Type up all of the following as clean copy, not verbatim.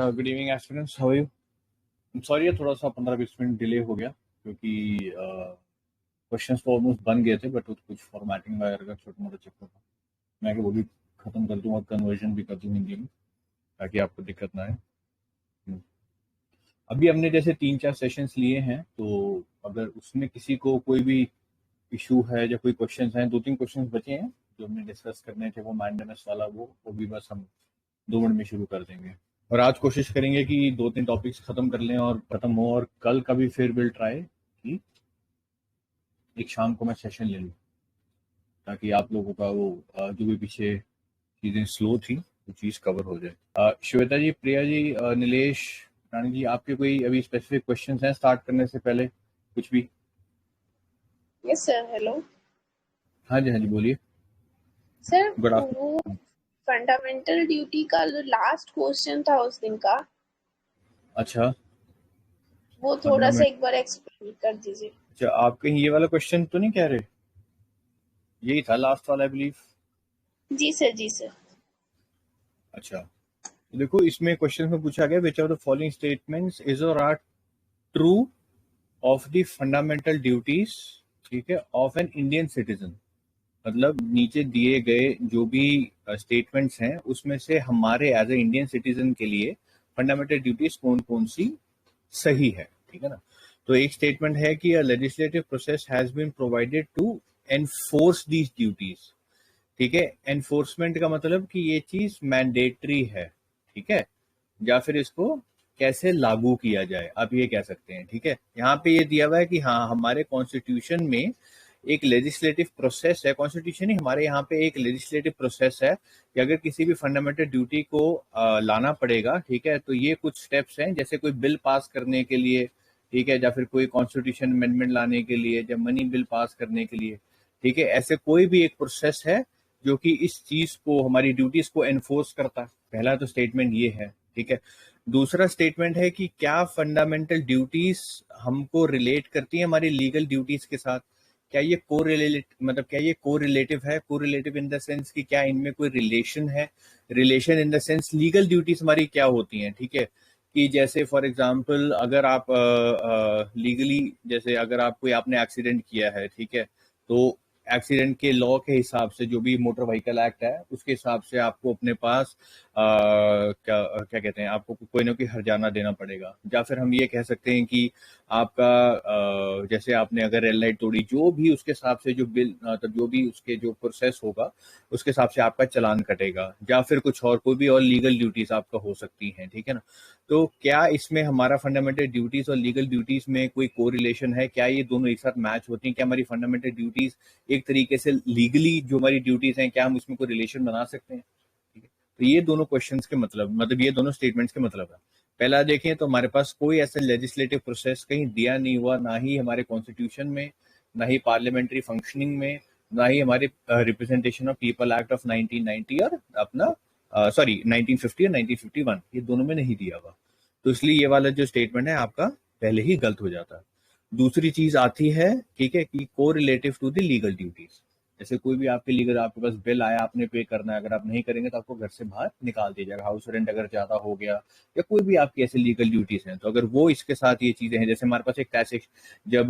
Good evening aspirants, how are you? Sorry ये थोड़ा सा 15-20 मिनट डिले हो गया क्योंकि क्वेश्चंस तो ऑलमोस्ट बन गए थे बट कुछ फॉर्मेटिंग वगैरह का छोटा मोटा चक्कर था। मैं कि वो भी खत्म कर दूं और कन्वर्जन भी कर दूं हिंदी में ताकि आपको दिक्कत ना आए। अभी हमने जैसे 3-4 सेशंस लिए हैं, तो अगर उसमें किसी को कोई भी इशू है या कोई क्वेश्चंस हैं, 2-3 क्वेश्चंस बचे हैं जो हमने डिस्कस करने थे, वो मैंडेमस वाला वो भी बस हम 2 मिनट में शुरू कर देंगे। और आज कोशिश करेंगे कि 2-3 टॉपिक्स खत्म कर लें और खत्म हो, और कल का भी फिर विल ट्राई कि एक शाम को मैं सेशन ले लूँ ताकि आप लोगों का वो जो भी पीछे चीज़ें स्लो थी वो चीज़ कवर हो जाए। श्वेता जी, प्रिया जी, नीलेश, रानी जी, आपके कोई अभी स्पेसिफिक क्वेश्चंस हैं स्टार्ट करने से पहले? कुछ भी? यस सर, हेलो हाँ जी, हाँ जी, बोलिए। सर। गुड वो आफ्टरनून। फंडामेंटल ड्यूटी का जो लास्ट क्वेश्चन था उस दिन का, अच्छा, वो थोड़ा सा फंडामेंट। एक बार एक्सप्लेन कर दीजिए। अच्छा, आप कहीं ये वाला क्वेश्चन तो नहीं कह रहे? यही था लास्ट वाला, आई बिलीव। जी सर, जी सर। अच्छा, तो देखो इसमें क्वेश्चन में पूछा गया which of the following statements is और are true of the fundamental duties, ठीक है, ऑफ एन इंडियन सिटीजन। मतलब नीचे दिए गए जो भी स्टेटमेंट्स हैं उसमें से हमारे एज ए इंडियन सिटीजन के लिए फंडामेंटल ड्यूटीज कौन कौन सी सही है, ठीक है ना। तो एक स्टेटमेंट है कि a legislative process has been provided to enforce these duties, ठीक है। एनफोर्समेंट का मतलब कि ये चीज मैंडेटरी है, ठीक है, या फिर इसको कैसे लागू किया जाए, आप ये कह सकते हैं, ठीक है। यहाँ पे ये दिया हुआ है कि हाँ, हमारे कॉन्स्टिट्यूशन में एक लेजिस्लेटिव प्रोसेस है, कॉन्स्टिट्यूशन ही हमारे यहाँ पे एक लेजिस्लेटिव प्रोसेस है कि अगर किसी भी फंडामेंटल ड्यूटी को लाना पड़ेगा, ठीक है, तो ये कुछ स्टेप्स हैं, जैसे कोई बिल पास करने के लिए, ठीक है, या फिर कोई कॉन्स्टिट्यूशन अमेंडमेंट लाने के लिए, या मनी बिल पास करने के लिए, ठीक है, ऐसे कोई भी एक प्रोसेस है जो कि इस चीज को, हमारी ड्यूटीज को एनफोर्स करता है। पहला तो स्टेटमेंट ये है, ठीक है। दूसरा स्टेटमेंट है कि क्या फंडामेंटल ड्यूटीज हमको रिलेट करती है हमारी लीगल ड्यूटीज के साथ, क्या ये को रिलेटिव है, को रिलेटिव इन द सेंस कि क्या इनमें कोई रिलेशन है, relation in the sense legal duties हमारी क्या होती हैं, ठीक है। कि जैसे फॉर एग्जांपल अगर आप लीगली, जैसे अगर आप कोई आपने एक्सीडेंट किया है, ठीक है, तो एक्सीडेंट के लॉ के हिसाब से जो भी मोटर व्हीकल एक्ट है उसके हिसाब से आपको अपने पास क्या क्या कहते हैं, आपको कोई ना कोई हर्जाना देना पड़ेगा। या फिर हम ये कह सकते हैं कि आपका जैसे आपने अगर रेड लाइट तोड़ी, जो भी उसके हिसाब से जो बिल, मतलब जो भी उसके जो प्रोसेस होगा उसके हिसाब से आपका चालान कटेगा, या फिर कुछ और कोई भी और लीगल ड्यूटीज आपका हो सकती हैं, ठीक है ना। तो क्या इसमें हमारा फंडामेंटल ड्यूटीज और लीगल ड्यूटीज में कोई कोरिलेशन है, क्या ये दोनों एक साथ मैच होती हैं, क्या हमारी फंडामेंटल ड्यूटीज एक तरीके से लीगली जो हमारी ड्यूटीज हैं, क्या हम उसमें कोई रिलेशन बना सकते हैं, ठीक है। तो ये दोनों क्वेश्चंस के मतलब ये दोनों स्टेटमेंट्स के मतलब है। पहला देखें तो हमारे पास कोई ऐसा लेजिस्लेटिव प्रोसेस कहीं दिया नहीं हुआ, ना ही हमारे कॉन्स्टिट्यूशन में, ना ही पार्लियामेंट्री फंक्शनिंग में, ना ही हमारे representation of people act of 1990 और अपना 1950 और 1951, ये दोनों में नहीं दिया हुआ। तो इसलिए ये वाला जो स्टेटमेंट है आपका पहले ही गलत हो जाता है। दूसरी चीज आती है, ठीक है, कि को relative to the legal duties. जैसे कोई भी आपके लीगल, आपके पास बिल आया, आपने पे करना है, अगर आप नहीं करेंगे तो आपको घर से बाहर निकाल दिया जाएगा, हाउस रेंट अगर ज्यादा हो गया, या कोई भी आपकी ऐसी लीगल ड्यूटीज हैं, तो अगर वो इसके साथ ये चीजें हैं, जैसे हमारे पास एक टैक्सेशन, जब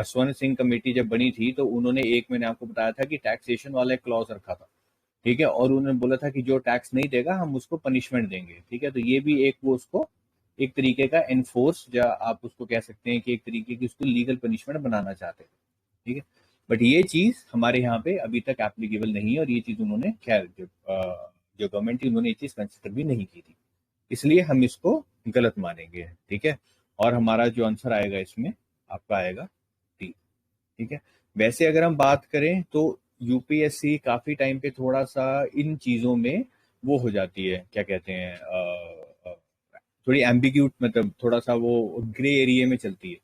स्वर्ण सिंह कमेटी जब बनी थी तो उन्होंने एक, मैंने आपको बताया था कि टैक्सेशन वाला एक क्लॉज रखा था, ठीक है, और उन्होंने बोला था कि जो टैक्स नहीं देगा हम उसको पनिशमेंट देंगे, ठीक है। तो ये भी एक, वो उसको एक तरीके का एनफोर्स, या आप उसको कह सकते हैं कि एक तरीके की उसको लीगल पनिशमेंट बनाना चाहते हैं, ठीक है। बट ये चीज हमारे यहाँ पे अभी तक एप्लीकेबल नहीं है, और ये चीज उन्होंने, खैर जो गवर्नमेंट थी उन्होंने ये चीज कंसिडर भी नहीं की थी, इसलिए हम इसको गलत मानेंगे, ठीक है। और हमारा जो आंसर आएगा इसमें आपका आएगा टी, ठीक है। वैसे अगर हम बात करें तो यूपीएससी काफी टाइम पे थोड़ा सा इन चीजों में वो हो जाती है, क्या कहते हैं, थोड़ी एम्बिग्यूट, मतलब थोड़ा सा वो ग्रे एरिया में चलती है,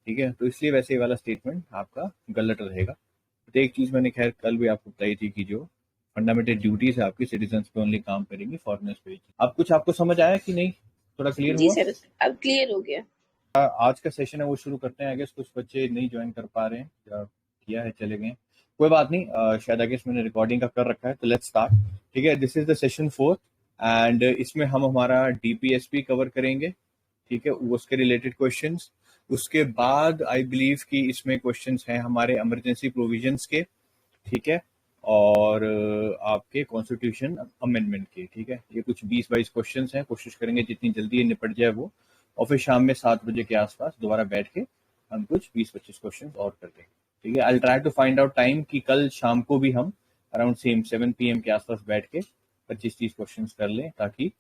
ठीक है। तो इसलिए वैसे ये वाला स्टेटमेंट आपका गलत रहेगा। तो एक चीज मैंने खैर कल भी आपको बताई थी कि जो फंडामेंटल ड्यूटीज है आपकी, सिटीजन पे ओनली काम करेंगी, फॉरेनर्स पे। अब कुछ आपको समझ आया कि नहीं? थोड़ा क्लियर जी हुआ? सर, अब क्लियर हो गया। आज का सेशन है वो शुरू करते हैं। आई गेस कुछ बच्चे नहीं ज्वाइन कर पा रहे हैं, या किया है चले गए, कोई बात नहीं। शायद आई गेस मैंने रिकॉर्डिंग का कर रखा है, तो लेट्स स्टार्ट, ठीक है। This is the session 4, and इसमें हम हमारा डीपीएसपी कवर करेंगे, ठीक है, उसके रिलेटेड क्वेश्चंस। उसके बाद आई बिलीव कि इसमें क्वेश्चंस हैं हमारे इमरजेंसी प्रोविजंस के, ठीक है, और आपके कॉन्स्टिट्यूशन अमेंडमेंट के, ठीक है। ये कुछ 20-22 क्वेश्चंस हैं, कोशिश करेंगे जितनी जल्दी ये निपट जाए वो, और फिर शाम में 7 बजे के आसपास दोबारा बैठ के हम कुछ 20-25 क्वेश्चन और कर देंगे, ठीक है। I try to find out time कि कल शाम को भी हम अराउंड सेम 7 PM के आसपास बैठ के 25-30 क्वेश्चन कर लें, ताकि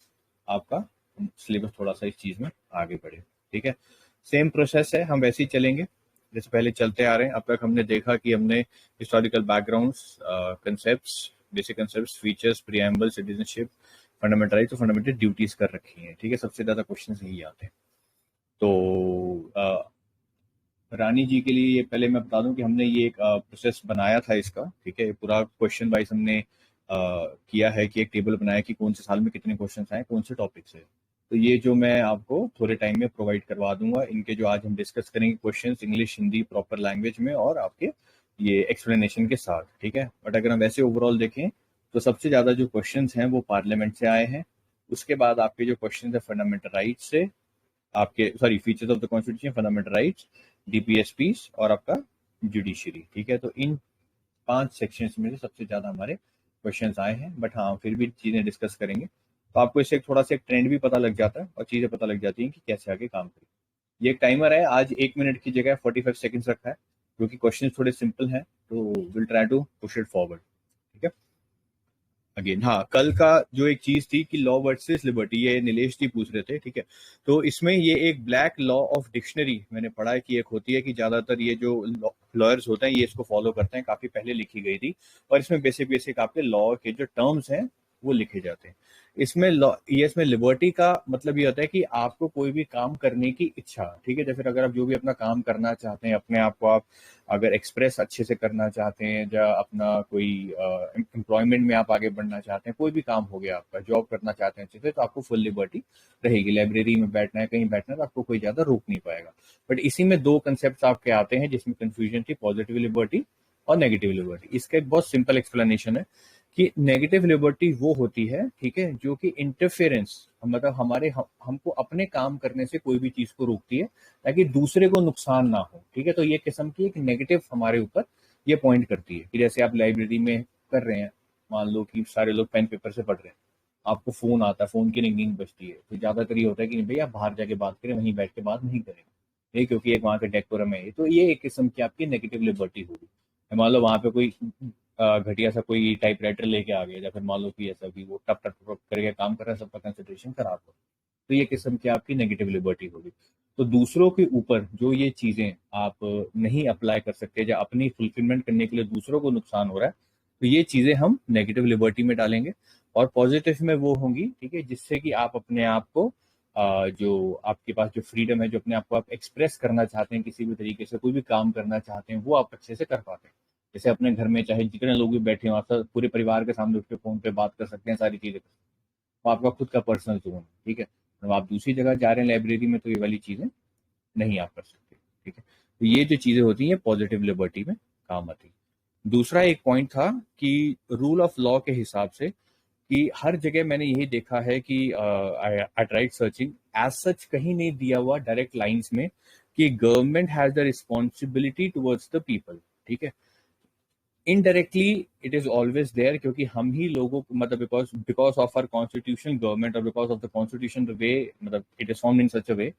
आपका सिलेबस थोड़ा सा इस चीज में आगे बढ़े, ठीक है। सेम प्रोसेस है, हम वैसे ही चलेंगे जैसे पहले चलते आ रहे हैं। अब तक हमने देखा कि हमने historical backgrounds, concepts, basic concepts, features, preamble, citizenship, fundamental rights और फंडामेंटल ड्यूटीज कर रखी हैं, ठीक है। सबसे ज्यादा क्वेश्चंस यही आते हैं। तो रानी जी के लिए ये पहले मैं बता दूं कि हमने ये एक प्रोसेस बनाया था इसका, ठीक है। पूरा क्वेश्चन वाइज हमने किया है कि एक टेबल बनाया कि कौन से साल में कितने क्वेश्चन आए, कौन से टॉपिक से। तो ये जो मैं आपको थोड़े टाइम में प्रोवाइड करवा दूंगा, इनके जो आज हम डिस्कस करेंगे questions, English Hindi proper language में और आपके ये एक्सप्लेनेशन के साथ, ठीक है। बट अगर हम वैसे ओवरऑल देखें तो सबसे ज्यादा जो क्वेश्चंस हैं वो पार्लियामेंट से आए हैं। उसके बाद आपके जो क्वेश्चन है फंडामेंटल राइट्स से, आपके sorry features of the constitution, fundamental rights, DPSPs और आपका जुडिशरी, ठीक है। तो इन 5 सेक्शंस में से सबसे ज्यादा हमारे क्वेश्चंस आए हैं। बट हाँ, फिर भी चीजें डिस्कस करेंगे तो आपको इससे थोड़ा सा एक ट्रेंड भी पता लग जाता है और चीजें पता लग जाती हैं कि कैसे आगे काम करें। ये एक टाइमर है, आज 1 मिनट की जगह 45 सेकंड्स रखा है, क्योंकि क्वेश्चन थोड़े सिंपल हैं, तो will try to push it forward, ठीक है। अगेन हाँ, कल का जो एक चीज थी कि लॉ वर्सेस लिबर्टी, ये नीलेश जी पूछ रहे थे, ठीक है। तो इसमें ये एक ब्लैक लॉ ऑफ डिक्शनरी मैंने पढ़ा है कि एक होती है कि ज्यादातर ये जो लॉयर्स होते हैं ये इसको फॉलो करते हैं, काफी पहले लिखी गई थी, और इसमें बेसिक बेसिक आपके लॉ के जो टर्म्स हैं वो लिखे जाते हैं। इसमें लॉ, ये इसमें लिबर्टी का मतलब ये होता है कि आपको कोई भी काम करने की इच्छा, ठीक है। जैसे अगर आप जो भी अपना काम करना चाहते हैं, अपने आप को आप अगर एक्सप्रेस अच्छे से करना चाहते हैं, या अपना कोई एम्प्लॉयमेंट में आप आगे बढ़ना चाहते हैं, कोई भी काम हो गया आपका, जॉब करना चाहते हैं अच्छे से, तो आपको फुल लिबर्टी रहेगी। लाइब्रेरी में बैठना है, कहीं बैठना है, तो आपको कोई ज्यादा रोक नहीं पाएगा। बट इसी में 2 कंसेप्ट आपके आते हैं जिसमें कंफ्यूजन थी, पॉजिटिव लिबर्टी और नेगेटिव लिबर्टी। इसका एक बहुत सिंपल एक्सप्लेनेशन है कि नेगेटिव लिबर्टी वो होती है, ठीक है, जो कि इंटरफेरेंस, मतलब हमारे हमको अपने काम करने से कोई भी चीज को रोकती है ताकि दूसरे को नुकसान ना हो, ठीक है। तो ये किस्म की एक नेगेटिव हमारे ऊपर ये पॉइंट करती है कि जैसे आप लाइब्रेरी में कर रहे हैं, मान लो कि सारे लोग पेन पेपर से पढ़ रहे हैं, आपको फोन आता है, फोन की रिंगिंग बजती है, तो ज्यादातर ये होता है कि नहीं भैया बाहर जाके बात करें, वहीं बैठ के बात नहीं करेंगे, ये क्योंकि एक वहाँ का डेकोरम है। तो ये एक किस्म की आपकी नेगेटिव लिबर्टी होगी। मान लो वहाँ पे कोई घटिया सा कोई टाइपराइटर लेके आ गया, या फिर मान लो कि ऐसा कि वो टप टप टप करके काम कर रहा है, सबका कंसंट्रेशन खराब हो, तो ये किस्म की आपकी नेगेटिव लिबर्टी होगी। तो दूसरों के ऊपर जो ये चीजें आप नहीं अप्लाई कर सकते, या अपनी फुलफिलमेंट करने के लिए दूसरों को नुकसान हो रहा है, तो ये चीजें हम नेगेटिव लिबर्टी में डालेंगे। और पॉजिटिव में वो होंगी, ठीक है, जिससे कि आप अपने आप को जो आपके पास जो फ्रीडम है, जो अपने आप को आप एक्सप्रेस करना चाहते हैं, किसी भी तरीके से कोई भी काम करना चाहते हैं, वो आप अच्छे से कर पाते हैं। जैसे अपने घर में चाहे जितने लोग भी बैठे हो, आप सब पूरे परिवार के सामने उठ के फोन पे बात कर सकते हैं, सारी चीजें कर सकते हैं। वो आपका खुद का पर्सनल जोन है, ठीक है। जब आप दूसरी जगह जा रहे हैं लाइब्रेरी में, तो ये वाली चीजें नहीं आप कर सकते, ठीक है। तो ये जो चीजें होती हैं पॉजिटिव लिबर्टी में काम आती है। दूसरा एक पॉइंट था कि रूल ऑफ लॉ के हिसाब से, कि हर जगह मैंने यही देखा है कि I tried searching, as such कहीं नहीं दिया हुआ डायरेक्ट लाइंस में कि government has the responsibility towards the people, ठीक है। Indirectly it is always there, क्योंकि हम ही लोगों को, मतलब because of our constitution government, और because of the constitution the way, मतलब it is formed in such a way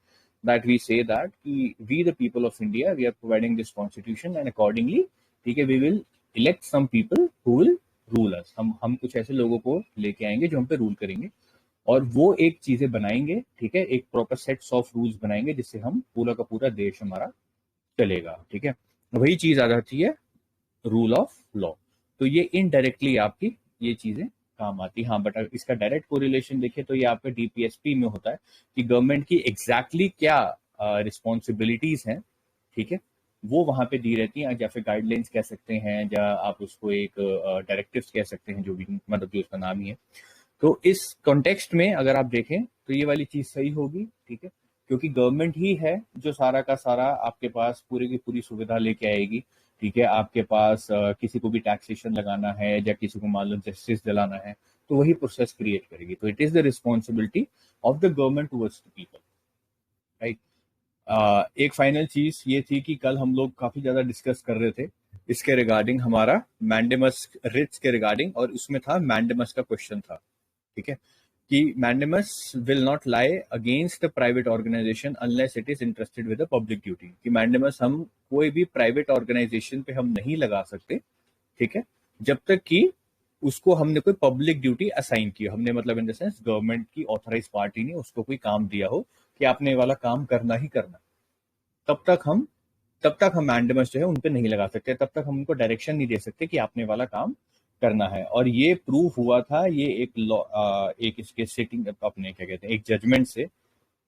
that we say that कि we the people of India we are providing this constitution, and accordingly, ठीक है, we will elect some people who will rule us. हम कुछ ऐसे लोगों को लेके आएंगे जो हम पे रूल करेंगे, और वो एक चीजें बनाएंगे, ठीक है, एक प्रॉपर सेट्स ऑफ रूल्स बनाएंगे, जिससे हम पूरा का पूरा देश हमारा चलेगा, ठीक है। वही चीज आ जाती है रूल ऑफ लॉ। तो ये इनडायरेक्टली आपकी ये चीजें काम आती है। हाँ, बट अगर इसका डायरेक्ट कोरिलेशन देखें तो ये आपका डीपीएसपी में होता है कि गवर्नमेंट की एग्जैक्टली क्या रिस्पॉन्सिबिलिटीज हैं, ठीक है, वो वहां पे दी रहती हैं, या फिर गाइडलाइंस कह सकते हैं, या आप उसको एक डायरेक्टिव्स कह सकते हैं, जो भी मतलब जो उसका नाम ही है। तो इस कॉन्टेक्स्ट में अगर आप देखें तो ये वाली चीज सही होगी, ठीक है, क्योंकि गवर्नमेंट ही है जो सारा का सारा आपके पास पूरी की पूरी सुविधा लेके आएगी, ठीक है। आपके पास किसी को भी टैक्सेशन लगाना है, या किसी को मान लो जस्टिस दिलाना है, तो वही प्रोसेस क्रिएट करेगी। तो it is the responsibility of the government towards the people, right. एक फाइनल चीज ये थी कि कल हम लोग काफी ज्यादा डिस्कस कर रहे थे इसके रिगार्डिंग, हमारा मैंडेमस रिट्स के रिगार्डिंग, और उसमें था मैंडेमस का क्वेश्चन था, ठीक है, कि mandamus will not lie against the private organisation unless it is interested with the public duty, कि मैंडेमस हम कोई भी प्राइवेट ऑर्गेनाइजेशन पे हम नहीं लगा सकते, ठीक है, जब तक कि उसको हमने कोई पब्लिक ड्यूटी असाइन की, हमने मतलब इन द सेंस गवर्नमेंट की ऑथराइज पार्टी ने उसको कोई काम दिया हो कि आपने वाला काम करना ही करना, तब तक हम मैंडेमस जो है उन पे नहीं लगा सकते, तब तक हम उनको डायरेक्शन नहीं दे सकते कि आपने वाला काम करना है। और ये प्रूव हुआ था, ये एक लॉ, एक इसके सिटिंग अपने क्या कहते हैं एक जजमेंट से,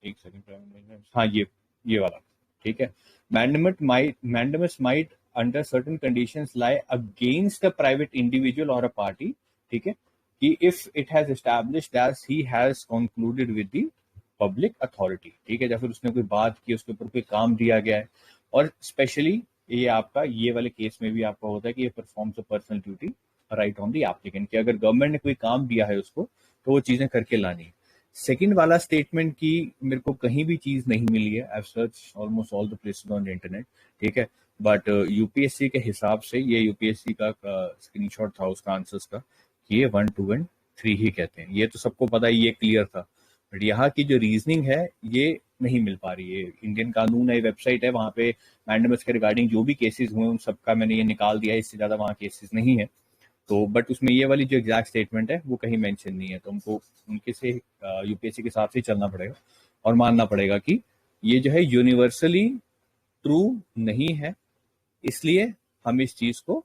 एक सेकंड, हाँ ये वाला, ठीक है, mandamus might under certain conditions lie against a private individual और अ पार्टी, ठीक है, कि if it has established that he has concluded with the public authority, ठीक है, या फिर उसने कोई बात की, उसके ऊपर कोई काम दिया गया है, और स्पेशली ये आपका ये वाले केस में भी आपका होता है कि ये performs a personal duty right on the applicant, कि अगर गवर्नमेंट ने कोई काम दिया है उसको तो वो चीजें करके लानी है। सेकंड वाला स्टेटमेंट की मेरे को कहीं भी चीज नहीं मिली है, I search almost all the places on the internet, ठीक है, बट यूपीएससी के हिसाब से ये यूपीएससी का स्क्रीनशॉट था उसका आंसर्स का, कि ये 1 2 और 3 ही कहते हैं, ये तो सबको पता है, ये क्लियर था, बट यहाँ की जो रीजनिंग है ये नहीं मिल पा रही है। इंडियन कानून है, वेबसाइट है, वहां पे मैंडेमस के रिगार्डिंग जो भी केसेस हुए उन सबका मैंने ये निकाल दिया है, इससे ज्यादा वहाँ केसेस नहीं है, तो बट उसमें ये वाली जो एग्जैक्ट स्टेटमेंट है वो कहीं मेंशन नहीं है, तो हमको उनके से यूपीएससी के हिसाब से चलना पड़ेगा और मानना पड़ेगा कि ये जो है यूनिवर्सली ट्रू नहीं है, इसलिए हम इस चीज को,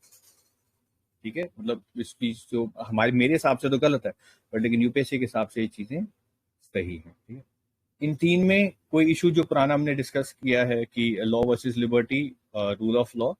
ठीक है, मतलब इस चीज जो हमारे मेरे हिसाब से तो गलत है, बट लेकिन यूपीएससी के हिसाब से ये चीजें सही है, ठीक है। इन तीन में कोई इशू जो पुराना हमने डिस्कस किया है कि law versus liberty, rule of law,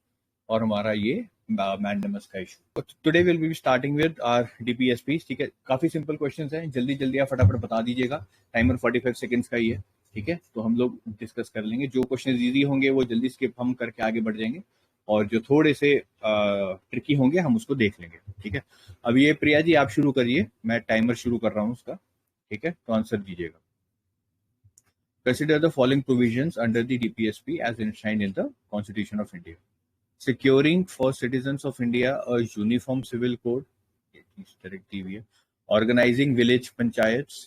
और हमारा ये मैंडेमस का issue. Today will be starting with our DPSP, ठीक है, काफी सिंपल क्वेश्चंस हैं, जल्दी जल्दी आप फटाफट बता दीजिएगा, टाइमर 45 सेकंड्स का ही है, ठीक है, तो हम लोग डिस्कस कर लेंगे, जो क्वेश्चन इजी होंगे वो जल्दी स्किप हम करके आगे बढ़ जाएंगे, और जो थोड़े से ट्रिकी होंगे हम उसको देख लेंगे, ठीक है। अब ये प्रिया जी आप शुरू करिए, मैं टाइमर शुरू कर रहा हूँ उसका, ठीक है, तो आंसर दीजिएगा। Consider the following provisions under the DPSP as enshrined in the Constitution of India. Securing for citizens of India a uniform civil code, organizing village panchayats,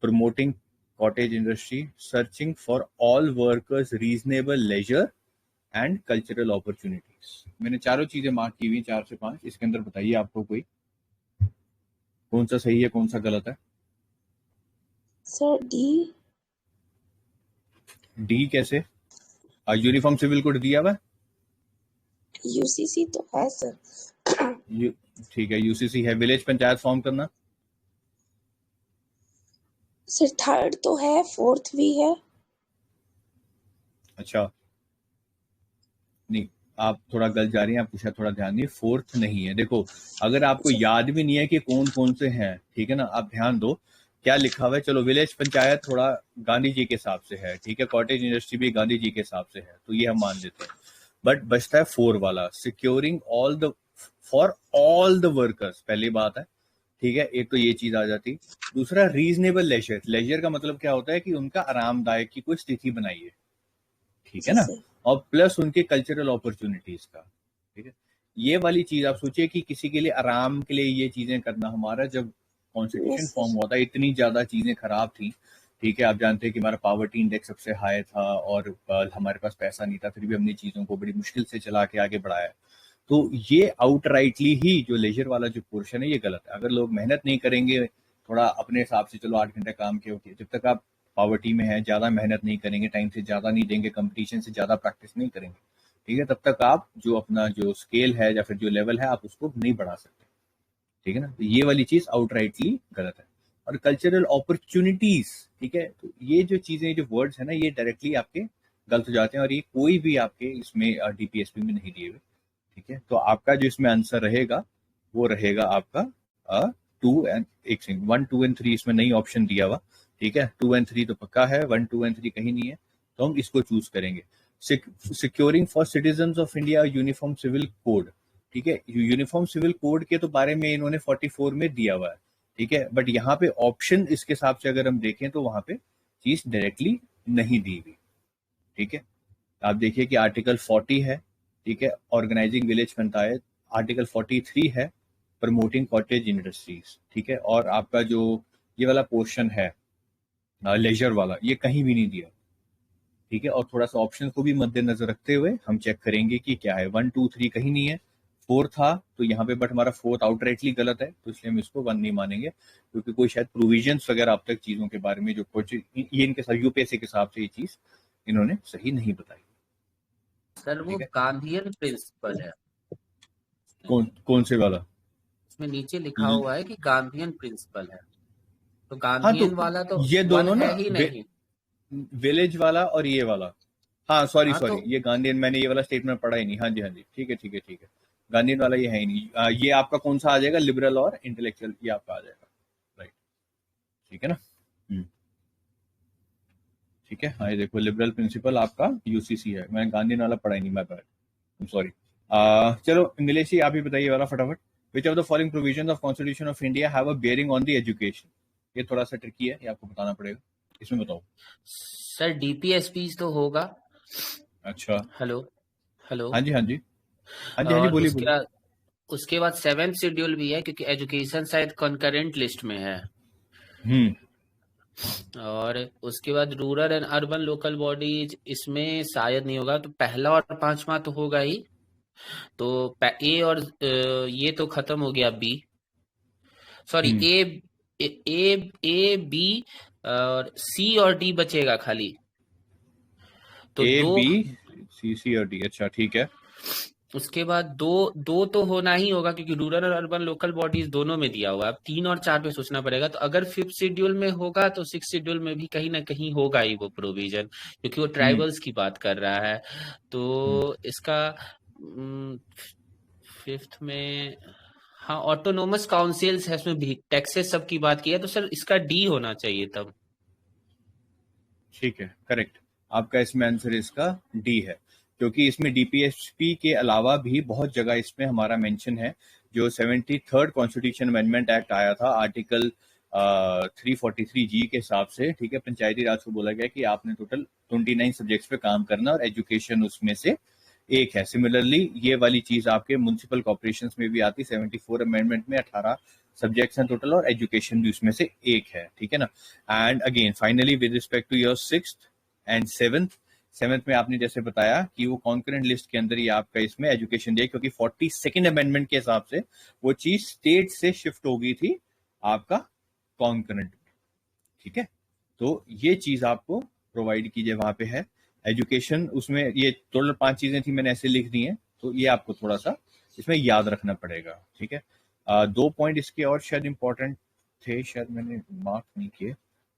promoting cottage industry, searching for all workers reasonable leisure and cultural opportunities. मैंने चारों चीजें mark की हुई 4 से 5, इसके अंदर बताइए आपको कोई कौन सा सही है कौन सा गलत है। सर डी कैसे? यूनिफॉर्म सिविल कोड दिया हुआ, यूसीसी तो है सर। ठीक है, यूसीसी है, विलेज पंचायत फॉर्म करना, सर थर्ड तो है, फोर्थ भी है। अच्छा नहीं, आप थोड़ा गलत जा रही हैं, आपको शायद थोड़ा ध्यान नहीं, फोर्थ नहीं है। देखो अगर आपको याद भी नहीं है कि कौन कौन से हैं, ठीक है ना, आप ध्यान दो क्या लिखा हुआ है। चलो विलेज पंचायत थोड़ा गांधी जी के हिसाब से है, ठीक है, कॉटेज इंडस्ट्री भी गांधी जी के हिसाब से है, तो ये हम मान लेते हैं, बट बचता है 4 वाला, securing all the for all the workers, पहली बात है, ठीक है, एक तो ये चीज आ जाती। दूसरा रीजनेबल लेजर, लेजर का मतलब क्या होता है कि उनका आरामदायक की कोई स्थिति बनाई है, ठीक है ना, और प्लस उनके कल्चरल अपॉर्चुनिटीज का, ठीक है। ये वाली चीज आप सोचिए कि किसी के लिए आराम के लिए ये चीजें करना, हमारा जब कॉन्स्टिट्यूशन फॉर्म हुआ था इतनी ज्यादा चीजें खराब थी, ठीक है, आप जानते हैं कि हमारा पॉवर्टी इंडेक्स सबसे हाई था और हमारे पास पैसा नहीं था, फिर भी हमने चीजों को बड़ी मुश्किल से चला के आगे बढ़ाया, तो ये आउटराइटली ही जो लेजर वाला जो पोर्शन है ये गलत है। अगर लोग मेहनत नहीं करेंगे थोड़ा अपने हिसाब से, चलो 8 घंटे काम के होती है, जब तक आप पॉवर्टी में है, ज्यादा मेहनत नहीं करेंगे, टाइम से ज्यादा नहीं देंगे, कंपटीशन से ज्यादा प्रैक्टिस नहीं करेंगे, ठीक है, तब तक आप जो अपना जो स्केल है या फिर जो लेवल है आप उसको नहीं बढ़ा सकते, ठीक है ना, तो ये वाली चीज आउटराइटली गलत है। और कल्चरल अपॉर्चुनिटीज, ठीक है, तो ये जो चीजें जो वर्ड्स है ना ये डायरेक्टली आपके गलत हो जाते हैं, और ये कोई भी आपके इसमें डीपीएसपी में नहीं दिए हुए, ठीक है, तो आपका जो इसमें आंसर रहेगा वो रहेगा आपका 2 एंड 1 2 और 3 इसमें नहीं ऑप्शन दिया हुआ, ठीक है, 2 और 3 तो पक्का है, 1 2 और 3 कहीं नहीं है, तो हम इसको चूज करेंगे। Securing for citizens of India uniform civil code, ठीक है, यूनिफॉर्म सिविल कोड के तो बारे में इन्होंने 44 में दिया हुआ है, ठीक है, बट यहाँ पे ऑप्शन इसके हिसाब से अगर हम देखें तो वहां पे चीज डायरेक्टली नहीं दी हुई। ठीक है, आप देखिए कि आर्टिकल 40 है, ठीक है, ऑर्गेनाइजिंग विलेज पंचायत, आर्टिकल 43 है प्रमोटिंग कॉटेज इंडस्ट्रीज, ठीक है, और आपका जो ये वाला पोर्शन है लेजर वाला, ये कहीं भी नहीं दिया। ठीक है, और थोड़ा सा ऑप्शन को भी मद्देनजर रखते हुए हम चेक करेंगे कि क्या है। 1 2 3 कहीं नहीं है, 4 था तो यहाँ पे, बट हमारा 4 आउटराइटली गलत है, तो इसलिए हम इसको 1 नहीं मानेंगे, क्योंकि कोई शायद प्रोविजंस वगैरह अब तक चीजों के बारे में जो कुछ ये इनके साथ यूपीएससी के हिसाब से ये चीज इन्होंने सही नहीं बताई। सर वो ठीक है, गांधीयन प्रिंसिपल है, कौन से वाला? इसमें नीचे लिखा हुआ है कि गांधीयन प्रिंसिपल है, तो हाँ, गांधीयन तो वाला तो ये 1 दोनों ना है ही नहीं। विलेज वाला और ये वाला, हाँ सॉरी हाँ तो ये गांधीयन, मैंने ये वाला स्टेटमेंट पढ़ा ही नहीं। हाँ जी हाँ जी, ठीक है ठीक है ठीक है, गांधीयन वाला ये है ही नहीं। ये आपका कौन सा आ जाएगा? लिबरल और इंटेलेक्चुअल, ये आपका आ जाएगा, राइट, ठीक है ना। ठीक है, हाँ ये देखो, लिबरल प्रिंसिपल आपका यूसीसी है, मैंने गांधीयन वाला पढ़ा ही नहीं, मैं बैड सॉरी। चलो इंग्लिश ही आप ही बताइए वाला फटाफट। विच of the following provisions of constitution of India have a bearing on the education? ये थोड़ा सा ट्रिकी है, ये आपको बताना पड़ेगा, इसमें बताओ। सर डीपीएसपी तो होगा। अच्छा, हेलो हेलो। हाँ जी हाँ जी हाँ जी हाँ जी, और बोलिए बोलिए। उसके बाद 7th शेड्यूल भी है, क्योंकि एजुकेशन शायद कंकरेंट लिस्ट में है। और उसके बाद rural and urban local bodies इसमें शायद नहीं होगा, तो पहला और 5वां तो होगा ही। तो ए और ये तो खत्म हो गया, B sorry A A A B और सी और डी बचेगा खाली। तो ए दो, बी सी सी और डी, अच्छा ठीक है। उसके बाद दो तो होना ही होगा, क्योंकि रूरल और अर्बन लोकल बॉडीज दोनों में दिया हुआ है। अब 3 और 4 पे सोचना पड़ेगा। तो अगर 5th शेड्यूल में होगा तो 6th शेड्यूल में भी कहीं ना कहीं होगा ही वो प्रोविजन, क्योंकि वो ट्राइबल्स की बात कर रहा है। तो इसका 5th में, हाँ ऑटोनोमस काउंसिल्स है, उसमें भी टैक्सेस सबकी बात की है, तो सर इसका डी होना चाहिए तब। ठीक है, करेक्ट, आपका इसमें आंसर इसका डी है, क्योंकि इसमें डीपीएसपी के अलावा भी बहुत जगह इसमें हमारा मेंशन है। जो 73rd कॉन्स्टिट्यूशन अमेंडमेंट एक्ट आया था आर्टिकल 343 जी के हिसाब से, ठीक है, पंचायती राज को बोला गया कि आपने टोटल 29 सब्जेक्ट्स पे काम करना और एजुकेशन उसमें से एक है। सिमिलरली ये वाली चीज आपके म्युनिसिपल कॉर्पोरेशन में भी आती, 74 अमेंडमेंट में 18 सब्जेक्ट्स हैं टोटल और एजुकेशन भी उसमें से एक है, ठीक है ना। And again finally with respect to your 6th and 7th में आपने जैसे बताया कि वो कॉन्करेंट लिस्ट के अंदर ही आपका इसमें एजुकेशन दिया, क्योंकि 42nd अमेंडमेंट के हिसाब से वो चीज स्टेट से शिफ्ट हो गई थी आपका कॉन्करेंट, ठीक है। तो ये चीज आपको प्रोवाइड कीजिए, वहां पे है एजुकेशन, उसमें ये टोटल 5 चीजें थी, मैंने ऐसे लिख दी हैं, तो ये आपको थोड़ा सा इसमें याद रखना पड़ेगा, ठीक है। 2 पॉइंट इसके और शायद इंपॉर्टेंट थे, शायद मैंने मार्क नहीं किए।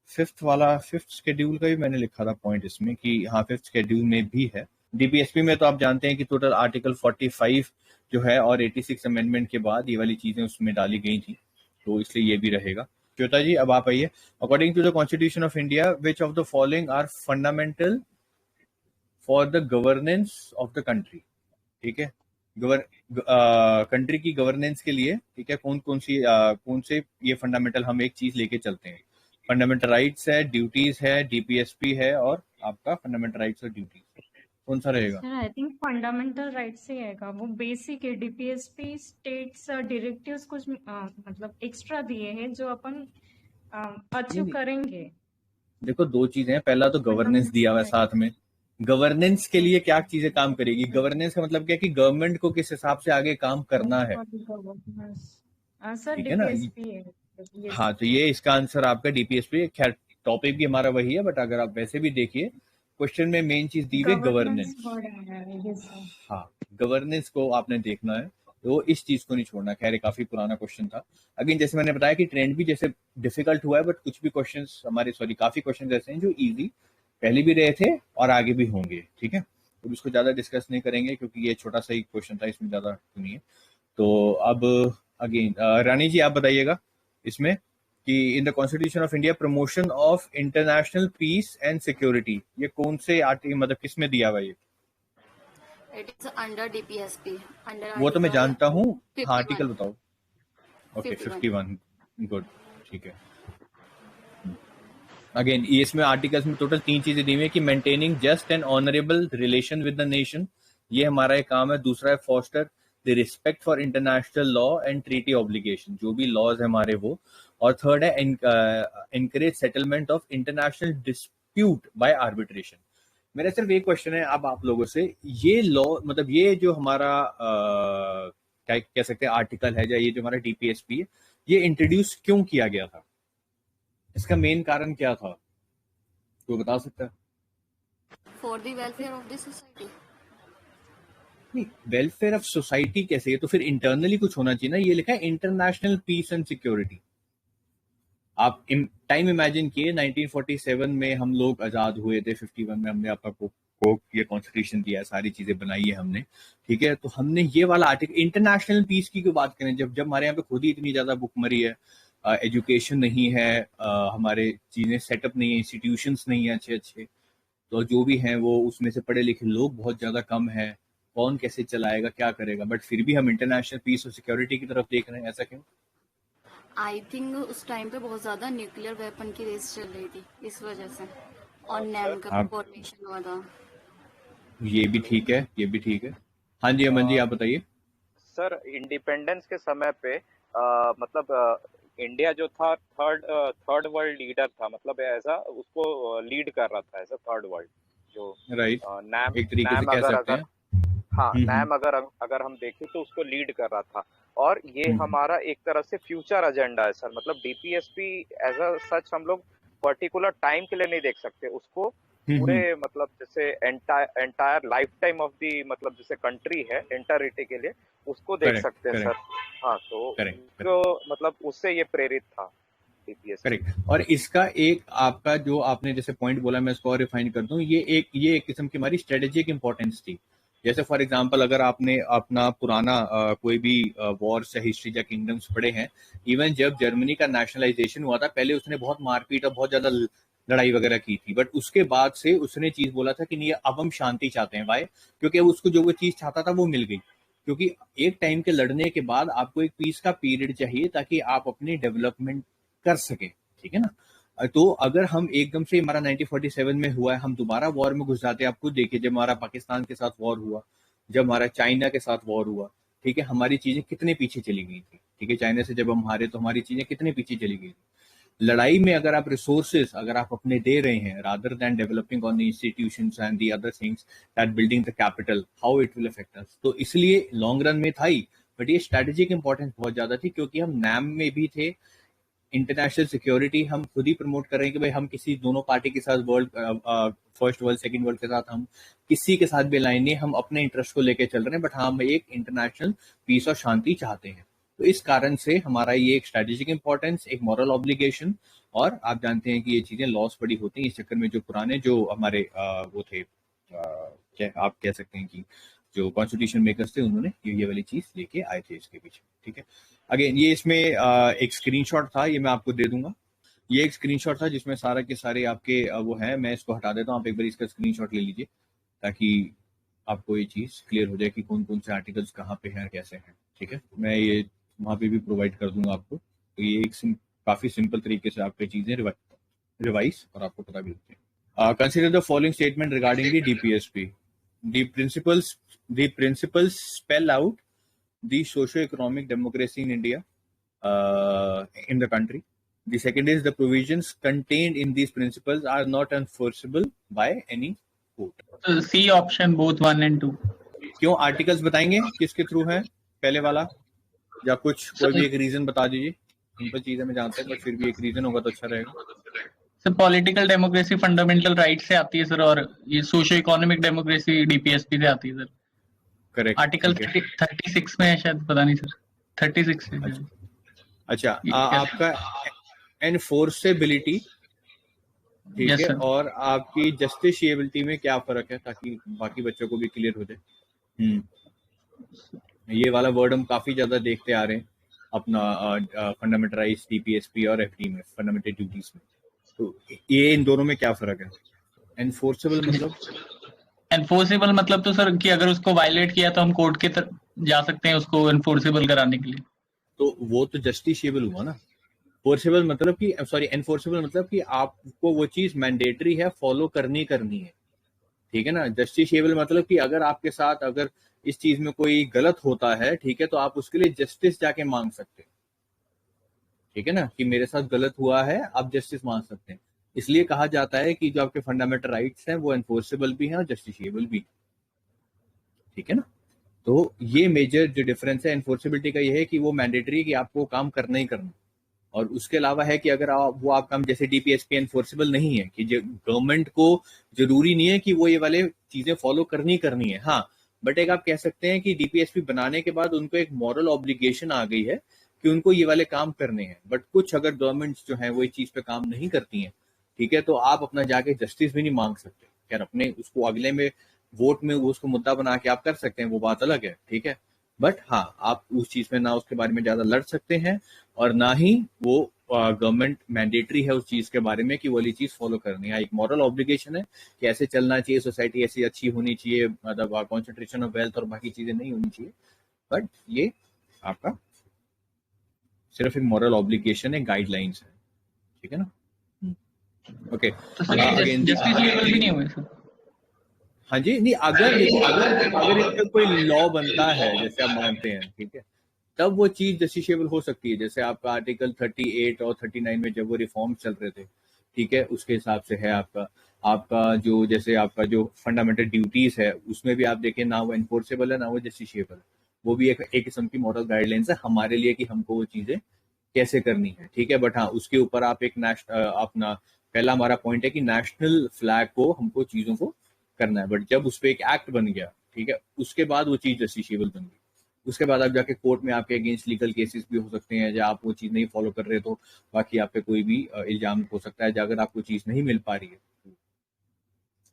5th शेड्यूल का भी मैंने लिखा था पॉइंट इसमें कि हाँ 5th शेड्यूल में भी है। डीपीएसपी में तो आप जानते हैं कि टोटल आर्टिकल 45 जो है और 86 अमेंडमेंट के बाद ये वाली चीजें उसमें डाली गई थी, तो इसलिए ये भी रहेगा। श्वेता जी अब आप आइए। According to the constitution of India which of the following are fundamental for the governance of the country? ठीक है, कंट्री की गवर्नेंस के लिए, ठीक है, कौन से ये फंडामेंटल हम एक चीज लेके चलते हैं? फंडामेंटल राइट्स है, ड्यूटीज है, डीपीएसपी है, और आपका फंडामेंटल राइट्स और ड्यूटीज, कौन सा रहेगा? Sir I think fundamental rights ही आएगा, वो बेसिक है। डीपीएसपी स्टेट्स डायरेक्टिव्स कुछ मतलब एक्स्ट्रा दिए हैं जो अपन अचीव करेंगे। देखो 2 चीजें हैं, पहला तो गवर्नेंस दिया हुआ है साथ में। गवर्नेंस के लिए क्या चीजें काम करेगी? गवर्नेंस का मतलब क्या है कि गवर्नमेंट को किस हिसाब से आगे काम करना है, सर ठीक है ना। डीपीएसपी है। हाँ, तो ये इसका आंसर आपका डीपीएसपी। खैर टॉपिक भी हमारा वही है, बट अगर आप वैसे भी देखिए क्वेश्चन में मेन चीज दी हुई गवर्नेंस। हाँ, गवर्नेंस को आपने देखना है, तो इस चीज को नहीं छोड़ना। खैर काफी पुराना क्वेश्चन था। अगेन जैसे मैंने बताया कि ट्रेंड भी जैसे डिफिकल्ट हुआ है, बट कुछ भी क्वेश्चंस हमारे काफी क्वेश्चंस ऐसे हैं जो इजी पहले भी रहे थे और आगे भी होंगे, ठीक है। तो इसको ज्यादा डिस्कस नहीं करेंगे क्योंकि ये छोटा सा ही क्वेश्चन था, इसमें ज्यादा नहीं है। तो अब अगेन रानी जी आप बताइएगा इसमें कि in the constitution of India promotion of international peace and security, ये कौन से आर्टिकल मतलब किस में दिया हुआ ये? It is under DPSP, under वो तो मैं जानता हूँ, हाँ आर्टिकल 51. बताओ। Okay 51, good. ठीक है। अगेन ये इसमें आर्टिकल्स में टोटल 3 चीजें दी हुई है कि maintaining just and honourable relation with the nation, ये हमारा एक काम है। दूसरा है foster the respect for international law and treaty obligation, जो भी लॉज है हमारे वो। और थर्ड है encourage settlement of international dispute by arbitration. मेरा सिर्फ एक क्वेश्चन है अब आप लोगों से, ये लॉ मतलब ये जो हमारा क्या कह सकते हैं आर्टिकल है या ये जो हमारा डीपीएसपी है, ये इंट्रोड्यूस क्यों किया गया था? इसका मेन कारण क्या था, तो बता सकता है? For the welfare of the society. नहीं, वेलफेयर ऑफ सोसाइटी कैसे है? तो फिर इंटरनली कुछ होना चाहिए ना। ये लिखा है इंटरनेशनल पीस एंड सिक्योरिटी। आप टाइम इमेजिन किए 1947 में हम लोग आजाद हुए थे, 51 में हमने आपका को ये कॉन्स्टिट्यूशन दिया है, सारी चीजें बनाई है हमने, ठीक है। तो हमने ये वाला आर्टिकल इंटरनेशनल पीस की क्यों बात करें जब हमारे यहाँ पे खुद ही इतनी ज्यादा भुखमरी है, एजुकेशन नहीं है, हमारे चीजें सेटअप नहीं है, इंस्टीट्यूशंस नहीं है अच्छे, तो जो भी हैं वो उसमें से पढ़े लिखे लोग बहुत ज्यादा कम है, कौन कैसे चलाएगा, क्या करेगा? बट फिर भी हम इंटरनेशनल पीस और सिक्योरिटी की तरफ देख रहे हैं, ऐसा क्यों? आई थिंक उस टाइम पे बहुत ज्यादा न्यूक्लियर वेपन की रेस चल रही थी, इस वजह से, और नैम का फॉर्मेशन हुआ था। ये भी ठीक है, ये भी ठीक है। हाँ जी अमन जी, आप बताइए। सर इंडिपेंडेंस के समय पे मतलब इंडिया जो था थर्ड वर्ल्ड लीडर था, मतलब ऐसा उसको लीड कर रहा था ऐसा थर्ड वर्ल्ड जो राइट, नैम एक तरीके से कह सकते हैं। हाँ नैम अगर हम देखें तो उसको लीड कर रहा था। और ये हमारा एक तरह से फ्यूचर एजेंडा है सर, मतलब डीपीएसपी एज अ सच हम लोग पर्टिकुलर टाइम के लिए नहीं देख सकते उसको, पूरे मतलब जैसे entire life time of the, मतलब जैसे कंट्री है एंटायरिटी के लिए उसको देख सकते हैं सर। हाँ तो मतलब उससे ये प्रेरित था डीपीएस। करेक्ट। और इसका एक आपका जो आपने जैसे पॉइंट बोला, मैं इसको और रिफाइन कर दूं, ये एक किस्म की हमारी स्ट्रेटेजिक इंपॉर्टेंस थी। जैसे फॉर एग्जांपल अगर आपने अपना पुराना कोई भी वॉर्स या हिस्ट्री या किंगडम्स पढ़े हैं, इवन जब जर्मनी का नेशनलाइजेशन हुआ था पहले उसने बहुत मारपीट और बहुत ज्यादा लड़ाई वगैरह की थी, बट उसके बाद से उसने चीज बोला था कि नहीं अब हम शांति चाहते हैं। वाई? क्योंकि अब उसको जो वो चीज चाहता था वो मिल गई। क्योंकि एक टाइम के लड़ने के बाद आपको एक पीस का पीरियड चाहिए ताकि आप अपनी डेवलपमेंट कर सके, ठीक है ना। तो अगर हम एकदम से हमारा 1947 में हुआ है, हम दोबारा वॉर में घुस जाते हैं। आप खुद देखिए जब हमारा पाकिस्तान के साथ वॉर हुआ, जब हमारा चाइना के साथ वॉर हुआ, ठीक है, हमारी चीजें कितने पीछे चली गई थी, ठीक है। चाइना से जब हम हारे तो हमारी चीजें कितने पीछे चली गई थी। लड़ाई में अगर आप रिसोर्सेज अगर आप अपने दे रहे हैं rather than developing on the institutions and the other things that building the capital, how it will affect us. तो इसलिए लॉन्ग रन में था ही, बट ये स्ट्रेटेजिक इंपॉर्टेंस बहुत ज्यादा थी क्योंकि हम नैम में भी थे। इंटरनेशनल सिक्योरिटी हम खुद ही प्रमोट कर रहे हैं कि भाई हम किसी दोनों पार्टी के साथ फर्स्ट वर्ल्ड सेकंड वर्ल्ड के साथ हम किसी के साथ भी लाइन नहीं, हम अपने इंटरेस्ट को लेके चल रहे हैं, बट हम एक इंटरनेशनल पीस और शांति चाहते हैं। तो इस कारण से हमारा ये एक स्ट्रेटेजिक इंपॉर्टेंस, एक मॉरल ऑब्लिगेशन, और आप जानते हैं कि ये चीजें लॉस बड़ी होती हैं इस चक्कर में। जो पुराने जो हमारे वो थे क्या आप कह सकते हैं कि जो कॉन्स्टिट्यूशन मेकर्स थे उन्होंने ये वाली चीज लेके आए थे इसके पीछे, ठीक है। अगेन ये इसमें एक स्क्रीनशॉट था, ये मैं आपको दे दूंगा। ये एक स्क्रीनशॉट था जिसमें सारा के सारे आपके वो हैं। मैं इसको हटा देता हूँ, आप एक बार इसका स्क्रीनशॉट ले लीजिए ताकि आपको ये चीज क्लियर हो जाए कि कौन कौन से आर्टिकल्स कहाँ पे हैं, कैसे हैं, ठीक है। मैं ये वहाँ पे भी प्रोवाइड कर दूंगा आपको। तो ये एक काफी सिंपल तरीके से आपकी चीजें रिवाइज और आपको पता भी लगती है। Consider the following statement regarding the DPSP. The principles spell out the socio-economic democracy in India, in the country. The second is the provisions contained in these principles are not enforceable by any court. C option both 1 and 2. क्यों? Articles बताएंगे किसके through है पहले वाला, या कुछ कोई भी एक रीजन बता दीजिए। सिंपल चीजें मैं जानता हूँ, बट फिर भी एक रीजन होगा तो अच्छा रहेगा। Sir political democracy fundamental right से आती है सर, और ये सोशियो इकोनॉमिक डेमोक्रेसी डीपीएसपी से आती है सर। करेक्ट। आर्टिकल 36 में है शायद, पता नहीं सर, 36 है। अच्छा आपका एनफोर्सेबिलिटी, ठीक Yes, है, sir. और आपकी जस्टिशिएबिलिटी में क्या फर्क है ताकि बाकी बच्चों को भी क्लियर हो जाए। ये वाला वर्ड हम काफी ज्यादा देखते आ रहे हैं अपना फंडामेंटल राइट्स डीपीएसपी और एफडी में, फंडामेंटल ड्यूटीज में। तो ये इन दोनों में क्या फर्क है? एनफोर्सेबल मतलब तो सर कि अगर उसको वायलेट किया तो हम कोर्ट के जा सकते हैं उसको एनफोर्सेबल कराने के लिए। तो वो तो जस्टिशिएबल हुआ ना, फोर्सेबल मतलब कि सॉरी एनफोर्सेबल मतलब कि आपको वो चीज मैंडेटरी है, फॉलो करनी है, ठीक है ना। जस्टिसेबल मतलब कि अगर आपके साथ अगर इस चीज में कोई गलत होता है, ठीक है, तो आप उसके लिए जस्टिस जाके मांग सकते हैं, ठीक है ना, कि मेरे साथ गलत हुआ है, आप जस्टिस मांग सकते हैं। इसलिए कहा जाता है कि जो आपके फंडामेंटल राइट्स हैं वो एनफोर्सेबल भी हैं और जस्टिसेबल भी, ठीक है ना। तो ये मेजर जो डिफरेंस है एनफोर्सेबिलिटी का, ये है कि वो मैंडेटरी है कि आपको काम करना ही करना, और उसके अलावा है कि अगर आप काम, जैसे डीपीएसपी एनफोर्सेबल नहीं है, कि गवर्नमेंट को जरूरी नहीं है कि वो ये वाले चीजें फॉलो करनी है, हाँ, बट एक आप कह सकते हैं कि डीपीएसपी बनाने के बाद उनको एक मॉरल ऑब्लिगेशन आ गई है कि उनको ये वाले काम करने हैं। बट कुछ अगर गवर्नमेंट्स जो है वो इस चीज पे काम नहीं करती हैं, ठीक है, तो आप अपना जाके जस्टिस भी नहीं मांग सकते। खैर अपने उसको अगले में वोट में वो उसको मुद्दा बना के आप कर सकते हैं, वो बात अलग है, ठीक है, बट हाँ, आप उस चीज में ना उसके बारे में ज्यादा लड़ सकते हैं और ना ही वो गवर्नमेंट मैंडेटरी है उस चीज के बारे में कि वो वाली चीज फॉलो करनी है। एक मॉरल ऑब्लिगेशन है कि ऐसे चलना चाहिए, सोसाइटी ऐसी अच्छी होनी चाहिए, मतलब कॉन्सेंट्रेशन ऑफ वेल्थ और बाकी चीजें नहीं होनी चाहिए, बट ये आपका सिर्फ एक मॉरल ऑब्लिगेशन है, गाइडलाइंस है, ठीक है ना। ओके, तो सर ये अगेन जस्टिसेबल भी नहीं हुए सर? हाँ जी, नहीं, अगर देखिए अगर इस पे कोई लॉ बनता है जैसे आप मानते हैं, ठीक है, तब वो चीज जस्टिसेबल हो सकती है। जैसे आपका आर्टिकल 38 और 39 में जब वो रिफॉर्म चल रहे थे, ठीक है, उसके हिसाब से है आपका आपका जो, जैसे आपका जो फंडामेंटल ड्यूटीज है उसमें भी आप देखें ना वो एनफोर्सेबल है ना वो जस्टिसेबल है, वो भी एक किस्म की मॉरल गाइडलाइंस है हमारे लिए कि हमको वो चीजें कैसे करनी है, ठीक है। बट हाँ, उसके ऊपर आप एक अपना पहला हमारा पॉइंट है कि नेशनल फ्लैग को हमको चीजों को करना है, बट जब उस पर एक एक्ट बन गया, ठीक है, उसके बाद वो चीज जस्टिसेबल बन गई। उसके बाद आप जाके कोर्ट में आपके अगेंस्ट लीगल केसेस भी हो सकते हैं, जब आप वो चीज नहीं फॉलो कर रहे तो बाकी आप पे कोई भी इल्जाम हो सकता है, अगर आपको चीज नहीं मिल पा रही है,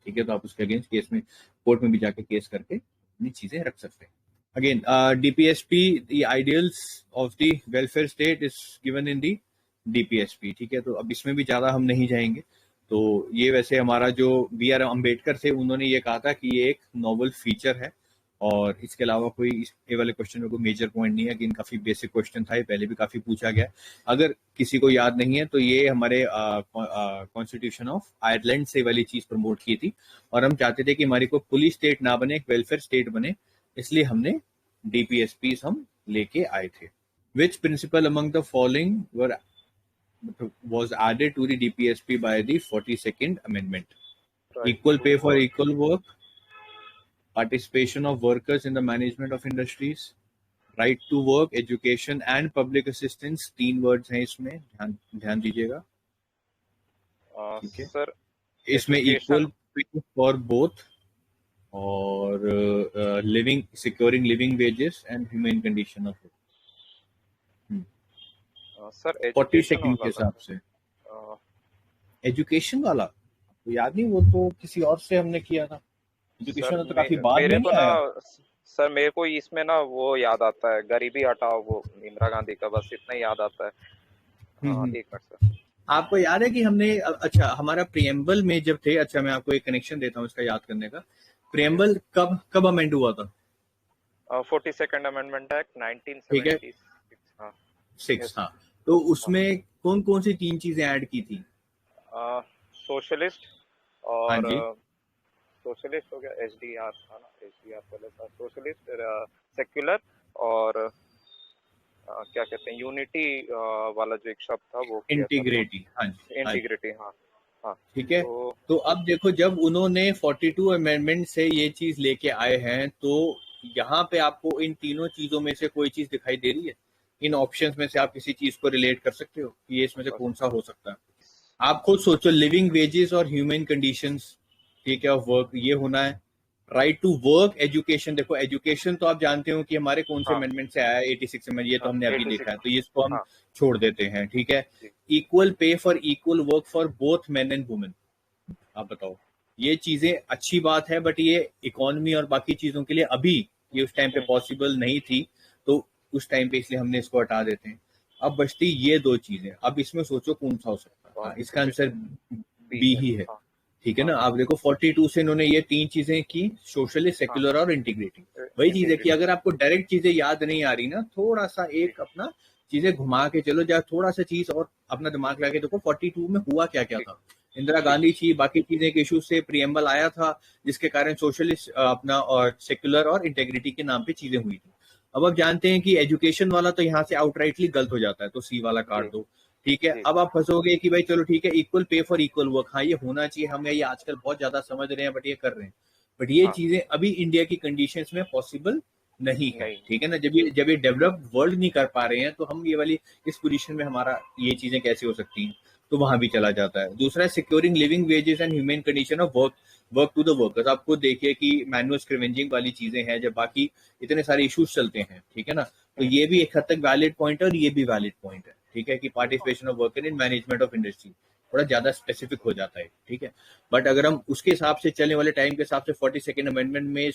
ठीक है, तो आप उसके अगेंस्ट केस में कोर्ट में भी जाके केस करके अपनी चीजें रख सकते हैं। Again DPSP, the ideals of the welfare state is given in the DPSP, ठीक है। तो अब इसमें भी ज्यादा हम नहीं जाएंगे। तो ये वैसे हमारा जो बी आर अम्बेडकर थे उन्होंने ये कहा था कि ये एक नोवेल फीचर है, और इसके अलावा कोई ये वाले क्वेश्चन में कोई मेजर पॉइंट नहीं है। कि काफी बेसिक क्वेश्चन था, ये पहले भी काफी पूछा गया है। अगर किसी को याद नहीं है तो ये हमारे कॉन्स्टिट्यूशन ऑफ आयरलैंड से वाली चीज प्रमोट की थी, और हम चाहते थे कि हमारी कोई पुलिस स्टेट ना बने, एक वेलफेयर स्टेट बने, इसलिए हमने डीपीएसपी हम लेके आए थे। Which principle among the following was added to the DPSP by the 42nd Amendment? Right. Equal pay for equal work, participation of workers in the management of industries, right to work, education and public assistance। 3 words हैं इसमें, ध्यान दीजिएगा, ठीक है। Sir इसमें equal pay for both और living, securing living wages and human condition of sir 40 second के हिसाब से। एजुकेशन वाला तो याद नहीं, वो तो किसी और से हमने किया था। एजुकेशन तो काफी बाद में नहीं आया। सर मेरे को इसमें ना वो याद आता है, गरीबी हटाओ, वो इंदिरा गांधी का, बस इतना ही याद आता है। एक मिनट सर, आपको याद है कि हमने, अच्छा, हमारा प्रियम्बल में जब थे, अच्छा मैं आपको एक कनेक्शन देता हूँ इसका याद करने का। प्रियम्बल कब अमेंड हुआ था? 42nd amendment act 1976। हाँ, तो उसमें कौन कौन सी 3 चीजें ऐड की थी? सोशलिस्ट और सोशलिस्ट हो गया, एसडीआर था ना, एसडीआर पहले था, सोशलिस्ट, सेक्युलर और क्या कहते हैं, यूनिटी वाला जो एक शब्द था वो इंटीग्रिटी। हाँ जी, इंटीग्रिटी, हाँ, ठीक है। तो अब देखो, जब उन्होंने 42 अमेंडमेंट से ये चीज लेके आए हैं, तो यहाँ पे आपको इन तीनों चीजों में से कोई चीज दिखाई दे रही है? इन ऑप्शंस में से आप किसी चीज को रिलेट कर सकते हो कि ये इसमें से कौन सा हो सकता है? आप खुद सोचो, लिविंग वेजेस और ह्यूमन कंडीशंस, ठीक है, ऑफ वर्क, ये होना है। राइट टू वर्क, एजुकेशन, देखो एजुकेशन तो आप जानते हो कि हमारे कौन से अमेंडमेंट से आया है, 86 में, ये तो हमने अभी देखा है, तो ये इसको हम छोड़ देते हैं, ठीक है। Equal pay for equal work for both men and women. आप बताओ, ये चीजें अच्छी बात है, बट ये इकोनॉमी और बाकी चीजों के लिए अभी ये उस टाइम पे पॉसिबल नहीं थी, तो उस टाइम पे इसलिए हमने इसको हटा देते हैं। अब बचती ये 2 चीजें। अब इसमें सोचो कौन सा हो सकता है? इसका आंसर बी ही है, ठीक है ना। आप देखो 42 से इन्होंने ये 3 चीजें की, सोशलिस्ट, सेक्युलर और इंटीग्रिटी। वही चीज है कि अगर आपको डायरेक्ट चीजें याद नहीं आ रही ना, थोड़ा सा एक अपना चीजें घुमा के चलो, जब थोड़ा सा चीज और अपना दिमाग लगा के देखो 42 में हुआ क्या क्या था। इंदिरा गांधी थी, बाकी चीजें के इश्यूज से प्रीएम्बल आया था, जिसके कारण सोशलिस्ट अपना और सेक्युलर और इंटेग्रिटी के नाम पे चीजें हुई थी। अब आप जानते हैं कि एजुकेशन वाला तो यहाँ से आउटराइटली गलत हो जाता है, तो सी वाला काट दो, ठीक है। अब आप फंसोगे कि भाई चलो ठीक है, equal pay for equal work, हाँ ये होना चाहिए, हम ये आजकल बहुत ज्यादा समझ रहे हैं, बट ये कर रहे हैं, बट ये चीजें अभी इंडिया की कंडीशंस में पॉसिबल नहीं है, ठीक है ना। जब ये डेवलप्ड वर्ल्ड नहीं कर पा रहे हैं, तो हम ये वाली इस पोजीशन में हमारा ये चीजें कैसे हो सकती हैं, तो वहां भी चला जाता है। दूसरा है securing living wages and human condition of work to the workers. आपको देखिए कि मैनुअल स्क्रिवेंजिंग वाली चीजें हैं, जब बाकी इतने सारे इश्यूज चलते हैं, ठीक है ना, तो ये भी एक हद तक वैलिड पॉइंट है और ये भी वैलिड पॉइंट है, ठीक है, कि participation of worker in management of industry थोड़ा ज्यादा स्पेसिफिक हो जाता है, ठीक है। बट अगर हम उसके हिसाब से चलने वाले टाइम के हिसाब से 42nd अमेंडमेंट में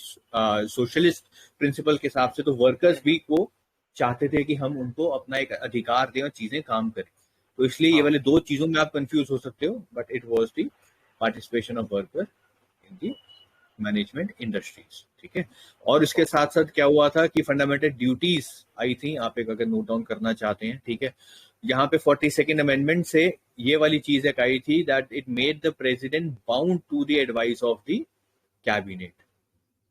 सोशलिस्ट प्रिंसिपल के हिसाब से तो वर्कर्स भी को चाहते थे कि हम उनको अपना एक अधिकार दें और चीजें काम करें, तो इसलिए ये वाले दो चीजों में आप कंफ्यूज हो सकते हो, but it was the participation of worker in the management industries, ठीक है। और इसके साथ साथ क्या हुआ था कि फंडामेंटल ड्यूटीज आई थी, आप एक अगर नोट डाउन करना चाहते हैं, ठीक है। यहाँ पे 42nd अमेंडमेंट से ये वाली चीज एक आई थी that it made the president bound to the advice of the cabinet,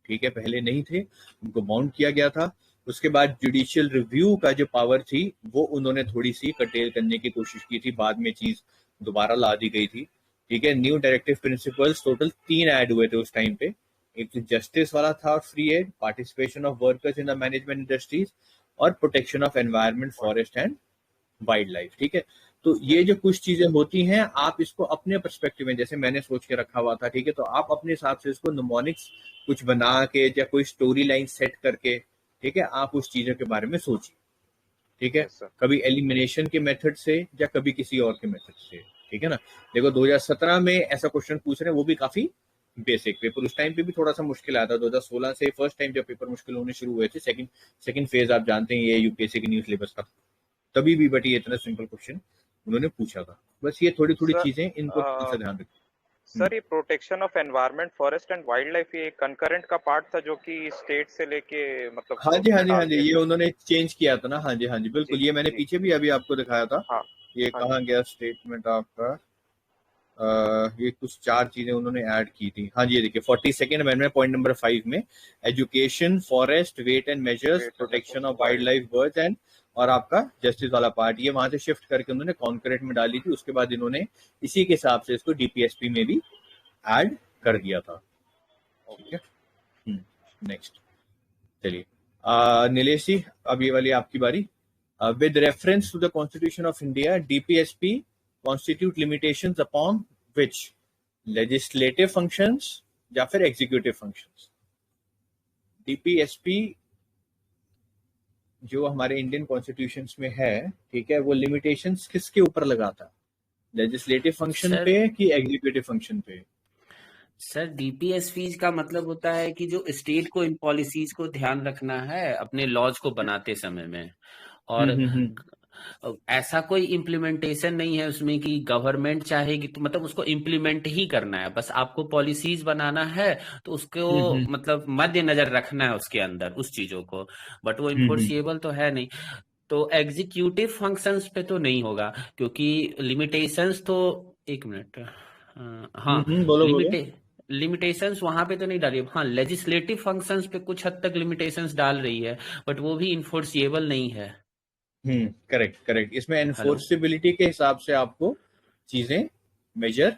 ठीक है, पहले नहीं थे, उनको बाउंड किया गया था। उसके बाद जुडिशियल रिव्यू का जो पावर थी वो उन्होंने थोड़ी सी कटेल करने की कोशिश की थी, बाद में चीज दोबारा ला दी गई थी, ठीक है। New directive principles total 3 add हुए थे उस टाइम पे, एक तो जस्टिस वाला था और free aid, participation of workers in the management industries और protection of environment, forest and wildlife, ठीक है। तो ये जो कुछ चीजें होती हैं, आप इसको अपने पर्सपेक्टिव में, जैसे मैंने सोच के रखा हुआ था, ठीक है, तो आप अपने हिसाब से इसको निमोनिक्स कुछ बना के या कोई स्टोरी लाइन सेट करके, ठीक है, आप उस चीजों के बारे में सोचिए, ठीक है। कभी एलिमिनेशन के मेथड से या कभी किसी और के मेथड से, ठीक है ना। देखो 2017 में ऐसा क्वेश्चन पूछ रहे हैं, वो भी काफी बेसिक पेपर, उस टाइम पे भी थोड़ा सा मुश्किल आया था। 2016 से फर्स्ट टाइम जब पेपर मुश्किल होने शुरू हुए थे, सेकंड फेज आप जानते हैं ये यूपीएससी के न्यू सिलेबस का, तभी भी बट ये इतना सिंपल क्वेश्चन उन्होंने पूछा था। बस ये थोड़ी चीजें, इनको थोड़ा सा ध्यान रखिए। सर ये protection of environment, forest and wild life, ये कंकरेंट का पार्ट था जो कि स्टेट से लेके मतलब, हाँ जी, ये उन्होंने चेंज किया था ना, हाँ जी बिल्कुल, ये मैंने पीछे भी अभी आपको दिखाया था। ये कहाँ गया स्टेटमेंट आपका, ये कुछ 4 चीजें उन्होंने ऐड की थी। हाँ जी, ये देखिए 42nd अमेंडमेंट पॉइंट नंबर 5 में education, forest, weight and measures, protection of wildlife, birds and, और आपका जस्टिस वाला पार्ट, ये वहां से शिफ्ट करके उन्होंने कॉन्करेंट में डाली थी। उसके बाद इन्होंने इसी के हिसाब से इसको डीपीएसपी में भी ऐड कर दिया था, ठीक है। नेक्स्ट चलिए, नीलेश जी अब ये वाली आपकी बारी। With reference to the constitution of India, DPSP constitute limitations upon which legislative functions या फिर executive functions। डीपीएसपी जो हमारे इंडियन कॉन्स्टिट्यूशंस में है, ठीक है, वो लिमिटेशंस किसके ऊपर लगाता, लेजिस्लेटिव फंक्शन पे कि एग्जीक्यूटिव फंक्शन पे? सर डीपीएसपी का मतलब होता है कि जो स्टेट को इन पॉलिसीज को ध्यान रखना है अपने लॉज को बनाते समय में, और ऐसा कोई इम्प्लीमेंटेशन नहीं है उसमें कि गवर्नमेंट चाहेगी तो मतलब उसको इम्प्लीमेंट ही करना है, बस आपको पॉलिसीज बनाना है तो उसको मतलब मद्देनजर रखना है उसके अंदर उस चीजों को, बट वो इन्फोर्सिएबल तो है नहीं। तो एग्जीक्यूटिव फंक्शंस पे तो नहीं होगा क्योंकि लिमिटेशंस तो, एक मिनट, हाँ लिमिटेशंस वहां पे तो नहीं डाली। हाँ लेजिस्लेटिव फंक्शंस पे कुछ हद तक लिमिटेशंस डाल रही है, बट वो भी इन्फोर्सिएबल नहीं है। करेक्ट। इसमें एनफोर्सेबिलिटी के हिसाब से आपको चीजें मेजर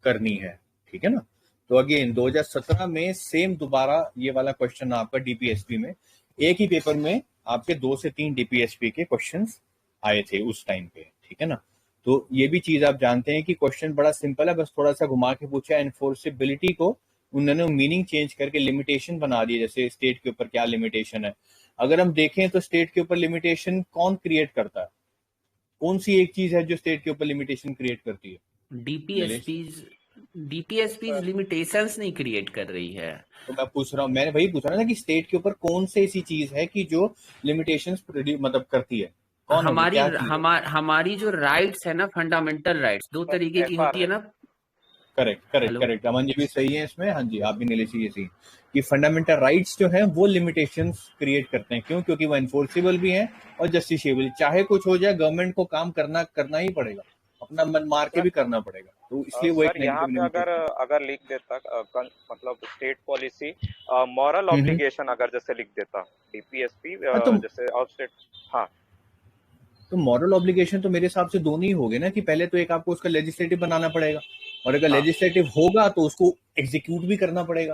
करनी है, ठीक है ना। तो अगेन 2017 में सेम दोबारा ये वाला क्वेश्चन आपका डीपीएसपी में, एक ही पेपर में आपके 2 से 3 डीपीएसपी के क्वेश्चंस आए थे उस टाइम पे, ठीक है ना। तो ये भी चीज आप जानते हैं कि क्वेश्चन बड़ा सिंपल है, बस थोड़ा सा घुमा के पूछा। एनफोर्सेबिलिटी को उन्होंने मीनिंग चेंज करके लिमिटेशन बना दी, जैसे स्टेट के ऊपर क्या लिमिटेशन है। अगर हम देखें तो स्टेट के ऊपर लिमिटेशन कौन क्रिएट करता है, कौन सी एक चीज है जो स्टेट के ऊपर लिमिटेशन क्रिएट करती है? डीपीएसपी लिमिटेशंस नहीं क्रिएट कर रही है। तो मैं पूछ रहा हूँ, मैंने वही पूछ रहा था कि स्टेट के ऊपर कौन सी ऐसी चीज है कि जो लिमिटेशंस मतलब करती है, कौन हमारी जो राइट्स है ना, फंडामेंटल राइट्स 2 तरीके की होती है ना। Correct correct hello correct, Aman ji भी सही है इसमें। हाँ जी, आप भी नीले जी सही कि फंडामेंटल राइट्स जो हैं वो लिमिटेशंस क्रिएट करते हैं। क्यों? क्योंकि वो एनफोर्सेबल भी हैं और जस्टिसेबल। चाहे कुछ हो जाए, गवर्नमेंट को काम करना ही पड़ेगा, अपना मन मार के सर भी करना पड़ेगा, तो इसलिए वो एक सर यहाँ नेगेटिव पे अगर लिमिटेशन। अगर लिख देता मतलब स्टेट पॉलिसी मॉरल हम्म। ऑब्लिगेशन अगर जैसे लिख देता डीपीएसपी हाँ, जैसे आउट स्टेट। हाँ तो मॉरल ऑब्लिगेशन तो मेरे हिसाब से दोनों ही हो गए ना, कि पहले तो एक आपको उसका लेजिस्लेटिव बनाना पड़ेगा, और अगर हाँ लेजिस्लेटिव होगा तो उसको एग्जीक्यूट भी करना पड़ेगा,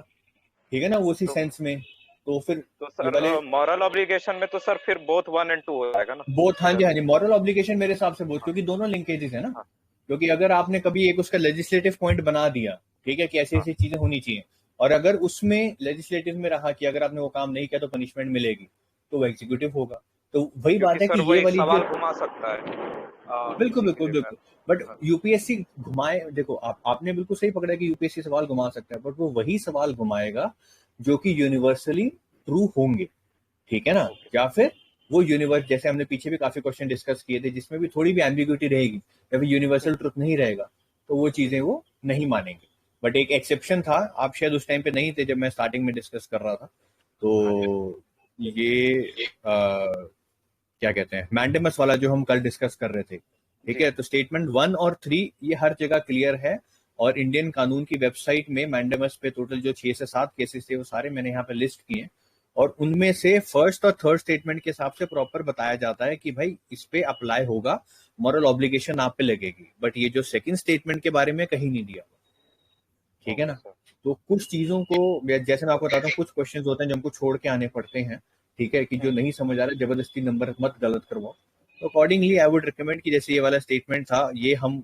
ठीक है ना, वो उसी तो सेंस में। तो फिर तो ये सर वाले मॉरल ऑब्लिगेशन में तो सर फिर बोथ 1 और 2 हो जाएगा ना बोथ, हाँ जी इधर। हाँ जी, मॉरल ऑब्लिगेशन मेरे हिसाब से बोथ, हाँ क्योंकि दोनों लिंकेजेस है ना। हाँ क्योंकि अगर आपने कभी एक उसका लेजिस्लेटिव पॉइंट बना दिया, ठीक है, कि ऐसी हाँ ऐसी चीजें होनी चाहिए, और अगर उसमें लेजिस्लेटिव में रहा कि अगर आपने वो काम नहीं किया तो पनिशमेंट मिलेगी, तो वो एग्जीक्यूटिव होगा। तो वही क्योंकि बात है सर कि वो ये एक वाली जो, सवाल घुमा सकता है बिल्कुल इसी के बिल्कुल लिए मैं। बिल्कुल, बट हाँ यूपीएससी घुमाए, देखो आपने बिल्कुल सही पकड़ा कि यूपीएससी सवाल घुमा सकता है, बट वो वही सवाल घुमाएगा जो कि यूनिवर्सली ट्रू होंगे, ठीक है ना। ओके या फिर वो यूनिवर्स, जैसे हमने पीछे भी काफी क्वेश्चन डिस्कस किए थे जिसमें भी थोड़ी भी एम्बिग्यूटी रहेगी या फिर यूनिवर्सल ट्रुथ नहीं रहेगा, तो वो चीजें वो नहीं मानेंगे। बट एक एक्सेप्शन था, आप शायद उस टाइम पे नहीं थे जब मैं स्टार्टिंग में डिस्कस कर रहा था, हाँ जी तो ये क्या कहते हैं, मैंडेमस वाला जो हम कल डिस्कस कर रहे थे, ठीक जी है। तो स्टेटमेंट 1 और 3 ये हर जगह क्लियर है, और इंडियन कानून की वेबसाइट में मैंडेमस पे टोटल जो 6 से 7 केसेस थे वो सारे मैंने यहाँ पे लिस्ट किए हैं, और उनमें से फर्स्ट और थर्ड स्टेटमेंट के हिसाब से प्रॉपर बताया जाता है कि भाई इस पे अप्लाई होगा, मॉरल ऑब्लिगेशन आप पे लगेगी। बट ये जो सेकंड स्टेटमेंट के बारे में कहीं नहीं दिया, ठीक है ना। ओके सर तो कुछ चीजों को, जैसे मैं आपको बताता हूँ, कुछ क्वेश्चन होते हैं जो हमको छोड़ के आने पड़ते हैं, ठीक है, कि जो नहीं समझ आ रहा जबरदस्ती नंबर मत गलत करवाओ। तो अकॉर्डिंगली आई वुड रिकमेंड कि जैसे ये वाला स्टेटमेंट था, ये हम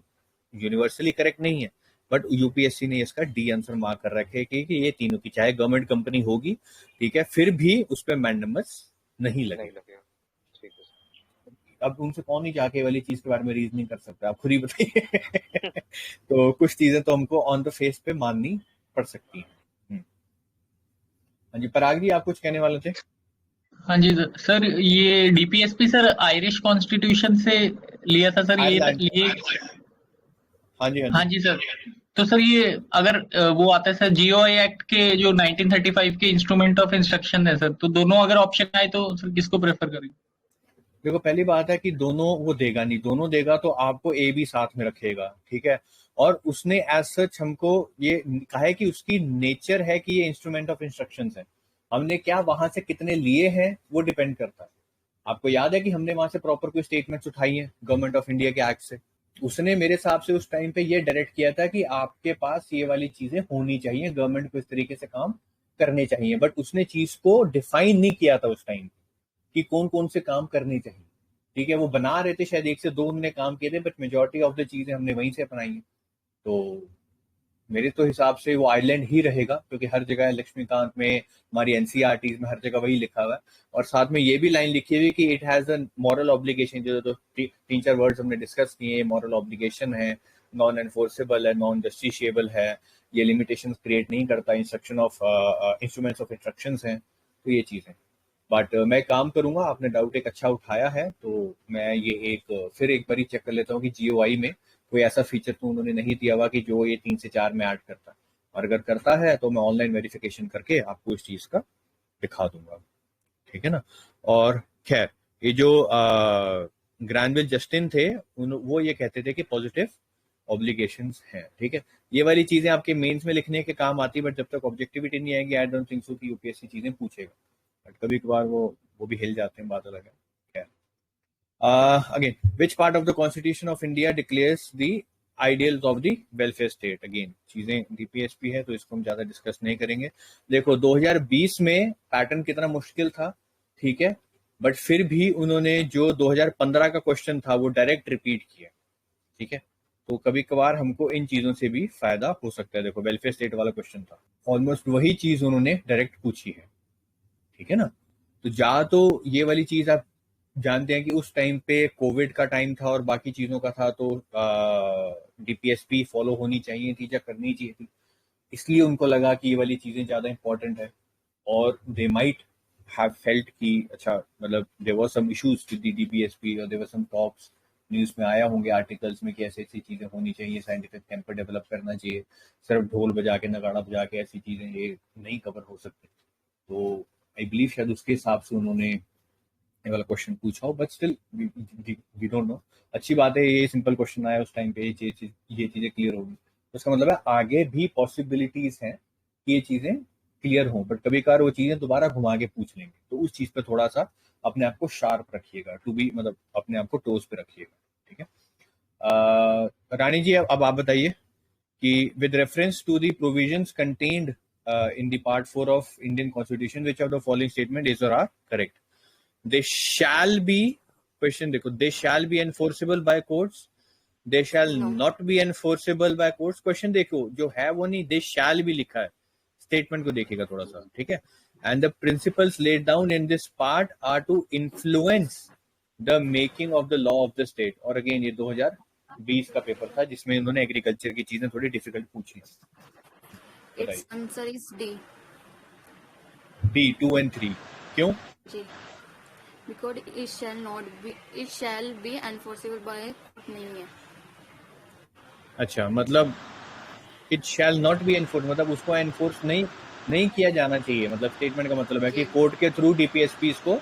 यूनिवर्सली करेक्ट नहीं है, बट यूपीएससी ने इसका डी आंसर मार्क कर रखे हैं कि ये तीनों की, चाहे गवर्नमेंट कंपनी होगी, ठीक है, फिर भी उस पर मैंडेमस नहीं नहीं लगेगा। लगेगा ठीक है अब उनसे कौन ही जाके वाली चीज के बारे में रीजनिंग कर सकता है, आप खुद ही बताइए। तो कुछ चीजें तो हमको ऑन द फेस पे माननी पड़ सकती है। हाँ जी, पराग जी आप कुछ कहने वाले थे। हाँ जी सर, ये डीपीएसपी सर आयरिश कॉन्स्टिट्यूशन से लिया था सर, आयरलैंड, ये हाँ जी हाँ हाँ जी। जी सर। तो सर ये अगर वो आता है सर जीओआई एक्ट के जो 1935 के इंस्ट्रूमेंट ऑफ इंस्ट्रक्शन है सर, तो दोनों अगर ऑप्शन आए तो सर किसको प्रेफर करेंगे? देखो पहली बात है कि दोनों वो देगा नहीं, दोनों देगा तो आपको ए भी साथ में रखेगा, ठीक है। और उसने एज सच हमको ये कहा है कि उसकी नेचर है कि ये इंस्ट्रूमेंट ऑफ इंस्ट्रक्शंस है, हमने क्या वहां से कितने लिए हैं वो डिपेंड करता है। आपको याद है कि हमने वहां से प्रॉपर कोई स्टेटमेंट्स उठाई हैं गवर्नमेंट ऑफ इंडिया के एक्ट से, उसने मेरे हिसाब से उस टाइम पे ये डायरेक्ट किया था कि आपके पास ये वाली चीजें होनी चाहिए, गवर्नमेंट को इस तरीके से काम करने चाहिए, बट उसने चीज को डिफाइन नहीं किया था उस टाइम कि कौन कौन से काम करने चाहिए, ठीक है। वो बना रहे थे, शायद 1 से 2 उन्होंने काम किए थे, बट मेजोरिटी ऑफ द चीजें हमने वहीं से अपनाई हैं। तो मेरे तो हिसाब से वो आइलैंड ही रहेगा, क्योंकि हर जगह लक्ष्मीकांत में, हमारी एनसीईआरटी में हर जगह वही लिखा हुआ है, और साथ में ये भी लाइन लिखी हुई है कि it has a moral obligation. जो तो 3-4 वर्ड्स हमने डिस्कस किए, मॉरल ऑब्लिगेशन है, नॉन एनफोर्सेबल है, नॉन जस्टिशिएबल है, ये लिमिटेशंस क्रिएट नहीं करता, instruction of instruments of instructions हैं, तो ये चीज़ है। बट मैं काम करूंगा, आपने डाउट एक अच्छा उठाया है, तो मैं ये फिर एक बार चेक कर लेता हूँ कि जीओआई में कोई ऐसा फीचर तो उन्होंने नहीं दिया हुआ कि जो ये 3 से 4 में ऐड करता है, और अगर करता है तो मैं ऑनलाइन वेरिफिकेशन करके आपको इस चीज का दिखा दूंगा, ठीक है ना। और खैर, ये जो ग्रैनविल जस्टिन थे, वो ये कहते थे कि पॉजिटिव ऑब्लिगेशंस हैं, ठीक है। ये वाली चीजें आपके मेंस में लिखने के काम आती है, बट जब तक ऑब्जेक्टिविटी नहीं आएगी, आई डोंट थिंक सो कि यूपीएससी चीजें पूछेगा, बट कभी कभार वो भी हिल जाते हैं, बात अलग है। Again, which part of the Constitution of India declares the ideals of the welfare state? Again, चीजें डीपीएसपी है तो इसको हम ज्यादा डिस्कस नहीं करेंगे। देखो 2020 में पैटर्न कितना मुश्किल था, ठीक है, बट फिर भी उन्होंने जो 2015 का क्वेश्चन था वो डायरेक्ट रिपीट किया, ठीक है। तो कभी कभार हमको इन चीजों से भी फायदा हो सकता है। देखो वेलफेयर स्टेट वाला क्वेश्चन था, ऑलमोस्ट वही चीज उन्होंने डायरेक्ट पूछी है, ठीक है ना। तो जा तो ये वाली चीज आप जानते हैं कि उस टाइम पे कोविड का टाइम था और बाकी चीजों का था, तो डीपीएसपी फॉलो होनी चाहिए थी या करनी चाहिए थी, इसलिए उनको लगा कि ये वाली चीजें ज्यादा इंपॉर्टेंट है, और दे माइट हैव फेल्ट कि अच्छा, मतलब there were some issues with the DPSP और there were some talks news में आया होंगे आर्टिकल्स में कि ऐसी ऐसी चीज़ें होनी चाहिए, साइंटिफिक कैंपर डेवलप करना चाहिए, सिर्फ ढोल बजा के नगाड़ा बजा के ऐसी चीज़ें ये नहीं कवर हो सकती। तो आई बिलीव शायद उसके हिसाब से उन्होंने ये वाला क्वेश्चन पूछा हो, but still we don't know. अच्छी बात है ये सिंपल क्वेश्चन आया उस टाइम पे, ये चीज़ें क्लियर होगी। उसका मतलब है आगे भी पॉसिबिलिटीज हैं कि ये चीज़ें क्लियर हों, बट कभी कभार वो चीज़ें दोबारा घुमा के पूछ लेंगे, तो उस चीज़ पे थोड़ा सा अपने आप को शार्प रखिएगा, टू बी मतलब अपने आप को टोज पे रखिएगा, ठीक है। रानी जी अब आप बताइए कि with reference to the provisions contained in the part 4 of Indian Constitution, which of the following statement is or are correct? They shall be, question देखो, they shall be enforceable by courts, they shall No. not be enforceable by courts. Question देखो जो है वो नहीं, they shall भी लिखा है, statement को देखिएगा थोड़ा सा, ठीक है। And the principles laid down in this part are to influence the making of the law of the state. और अगेन ये 2020 का पेपर था जिसमें उन्होंने एग्रीकल्चर की चीजें थोड़ी डिफिकल्ट पूछी। Its बताइए। answer is D. D 2 and 3 क्यों? जी, because it shall be enforceable by नहीं है। अच्छा, मतलब it shall not B enforce, मतलब उसको एनफोर्स नहीं किया जाना चाहिए, मतलब स्टेटमेंट का मतलब है कि जी कोर्ट के थ्रू डीपीएसपी को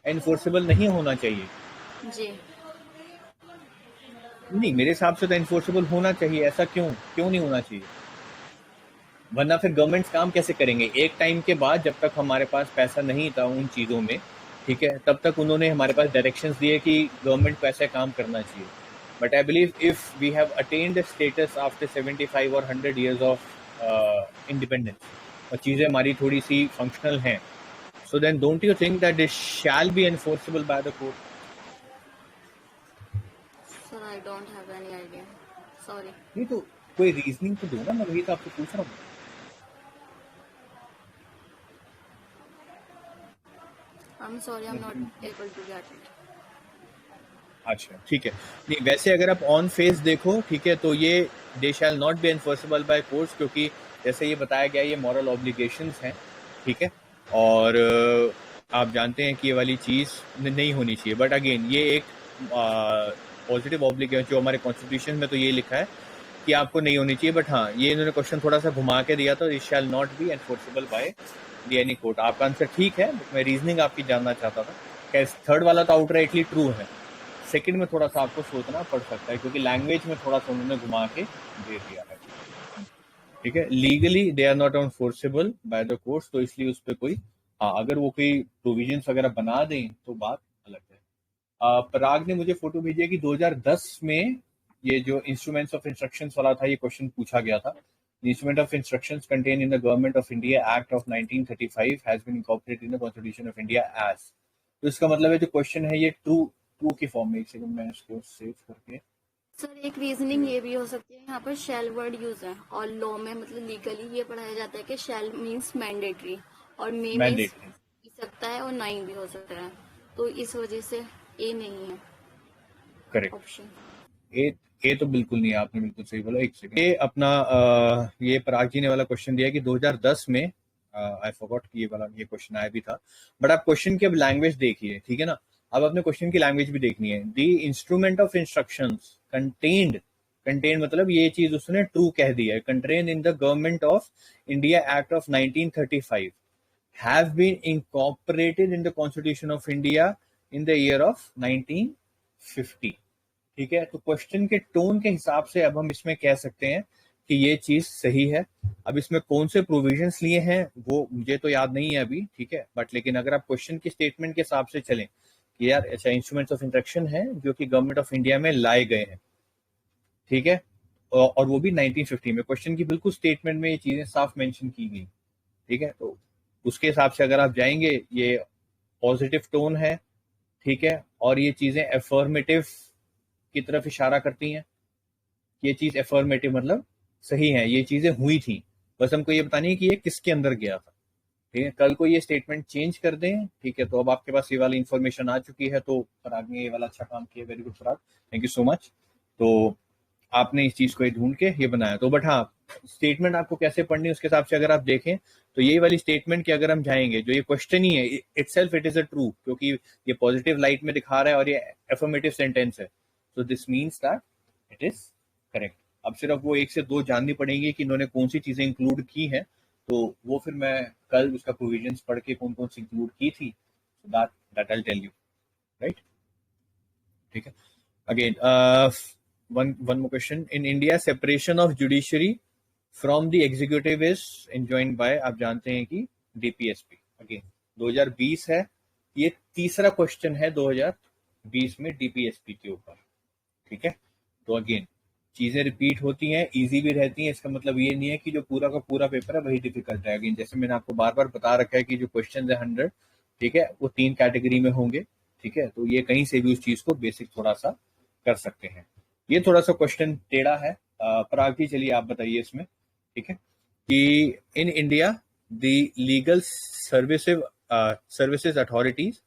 एनफोर्सेबल नहीं होना चाहिए। जी, नहीं, मेरे हिसाब से तो एनफोर्सेबल होना चाहिए। ऐसा क्यों नहीं होना चाहिए? वरना फिर गवर्नमेंट काम कैसे करेंगे? एक टाइम के बाद जब तक हमारे पास पैसा नहीं था उन चीज़ों में, ठीक है, तब तक उन्होंने हमारे पास डायरेक्शंस दिए कि गवर्नमेंट को ऐसे काम करना चाहिए। But I believe if we have attend status after 75 और 100 years ऑफ इंडिपेंडेंस और चीज़ें हमारी थोड़ी सी फंक्शनल हैं, so then don't you think that this shall be enforceable by the court? Sir I don't have any idea, sorry. नहीं तो कोई रीजनिंग तो दो ना, मैं वही तो आपसे पूछ रहा हूँ। I am sorry, I am not able to get it. अच्छा ठीक है। नहीं वैसे अगर आप ऑन फेस देखो, ठीक है, तो ये they shall not be enforceable by courts, क्योंकि जैसे ये बताया गया ये मॉरल ऑब्लिगेशंस हैं, ठीक है, और आप जानते हैं कि ये वाली चीज़ नहीं होनी चाहिए। बट अगेन ये एक पॉजिटिव ऑब्लिगेशन जो हमारे कॉन्स्टिट्यूशन में तो ये लिखा है कि आपको नहीं होनी चाहिए, बट हाँ ये इन्होंने क्वेश्चन थोड़ा सा घुमा के दिया, तो it shall not be enforceable by the any court. आपका आंसर ठीक है, मैं रीजनिंग आपकी जानना चाहता था। थर्ड वाला तो आउटराइटली ट्रू है, सेकंड में थोड़ा सा आपको सोचना पड़ सकता है क्योंकि लैंग्वेज में थोड़ा सा उन्होंने घुमा के दे दिया है, ठीक है। Legally they are not enforceable by the courts, तो इसलिए उस पर कोई अगर वो कोई प्रोविजंस वगैरह बना दें तो बात अलग है। पराग ने मुझे फोटो भेजी है कि 2010 में ये जो इंस्ट्रूमेंट्स ऑफ इंस्ट्रक्शंस वाला था ये क्वेश्चन पूछा गया था। Instrument of instructions contain in the government of India act of 1935 has been incorporated in the constitution of India as. तो इसका मतलब है जो क्वेश्चन है ये ट्रू की फॉर्म में। एक सेकंड मैं इसको सेव करके। सर एक रीजनिंग ये भी हो सकती है, यहाँ पर शैल वर्ड यूज है और लॉ में मतलब लीगली ये पढ़ाया जाता है कि शैल मींस मैंडेटरी और मे मींस हो सकता है और नाइन भी हो सकता है, तो इस वजह से ए नहीं है करेक्ट। ऑप्शन ए तो बिल्कुल नहीं है, आपने बिल्कुल सही बोला। एक सेकंड, ये अपना ये पराग जी ने वाला क्वेश्चन दिया कि 2010 में आई फॉरगॉट कि ये क्वेश्चन आया भी था, बट आप क्वेश्चन की अब लैंग्वेज देखिए, ठीक है ना। अब अपने क्वेश्चन की लैंग्वेज भी देखनी है। The instrument of instructions contained मतलब ये चीज उसने ट्रू कह दी है, contained in the government of India act of 1935 have been incorporated in the constitution of India in the year of 1950, ठीक है। तो क्वेश्चन के टोन के हिसाब से अब हम इसमें कह सकते हैं कि ये चीज सही है। अब इसमें कौन से प्रोविजंस लिए हैं वो मुझे तो याद नहीं है अभी, ठीक है, बट लेकिन अगर आप क्वेश्चन के स्टेटमेंट के हिसाब से चलें कि यार अच्छा इंस्ट्रूमेंट्स ऑफ इंस्ट्रक्शन है जो कि गवर्नमेंट ऑफ इंडिया में लाए गए हैं, ठीक है, और वो भी 1950 में, क्वेश्चन की बिल्कुल स्टेटमेंट में ये चीजें साफ मेंशन की गई, ठीक है। तो उसके हिसाब से अगर आप जाएंगे ये पॉजिटिव टोन है, ठीक है, और ये चीजें एफर्मेटिव की तरफ इशारा करती हैं। ये चीज एफर्मेटिव मतलब सही है, ये चीजें हुई थी, बस हमको ये बतानी है कि ये किसके अंदर गया था, ठीक है। कल को ये स्टेटमेंट चेंज कर दें, ठीक है, तो अब आपके पास ये वाली इंफॉर्मेशन आ चुकी है। तो पराग ने ये वाला अच्छा काम किया, very good Parag, thank you so much. तो आपने इस चीज को ढूंढ के ये बनाया। तो बट हाँ, स्टेटमेंट आपको कैसे पढ़नी है उसके हिसाब से अगर आप देखें तो यही वाली स्टेटमेंट की अगर हम जाएंगे, जो ये क्वेश्चन ही है itself it is a true, क्योंकि ये पॉजिटिव लाइट में दिखा रहा है और ये एफर्मेटिव सेंटेंस है, so this means that it is correct. अब सिर्फ वो 1 से 2 जाननी पड़ेंगी कि इन्होंने कौन सी चीजें इंक्लूड की हैं, तो वो फिर मैं कल उसका प्रोविजंस पढ़ के कौन कौन सी इंक्लूड की थी, that I will tell you, right? ठीक है। Again one more question. In India, separation of judiciary from the executive is enjoined by, आप जानते हैं कि DPSP। अगेन 2020 है, ये तीसरा क्वेश्चन है 2020 में DPSP के ऊपर। ठीक है, तो अगेन चीजें रिपीट होती हैं, इजी भी रहती हैं, इसका मतलब ये नहीं है कि जो पूरा का पूरा पेपर है वही डिफिकल्ट है। अगेन जैसे मैंने आपको बार बार बता रखा है कि जो क्वेश्चन है 100, ठीक है, वो 3 कैटेगरी में होंगे। ठीक है, तो ये कहीं से भी उस चीज को बेसिक थोड़ा सा कर सकते हैं। ये थोड़ा सा क्वेश्चन टेढ़ा है, पर आगे चलिए आप बताइए इसमें। ठीक है, कि in India the legal services authorities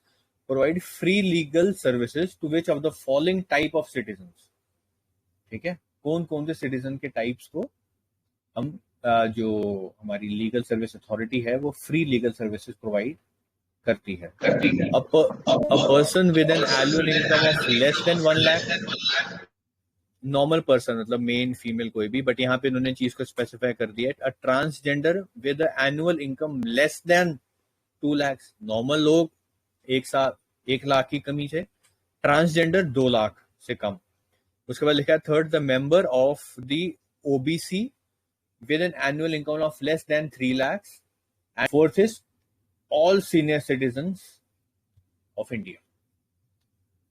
provide free legal services to which of the following type of citizens. ठीक है, कौन कौन से सिटीजन के टाइप्स को हम जो हमारी लीगल सर्विस अथॉरिटी है वो फ्री लीगल सर्विसेज प्रोवाइड करती है। A person with an annual income of less than 1 lakh, normal person मतलब मेन फीमेल कोई भी, बट यहाँ पे इन्होंने चीज को स्पेसिफाई कर दिया है। A transgender with annual income less than 2 lakh, normal लोग 1 लाख की कमी से, ट्रांसजेंडर 2 लाख से कम। उसके बाद लिखा है third, the member of the OBC with an annual income of less than 3 lakh, and fourth is all senior citizens of India.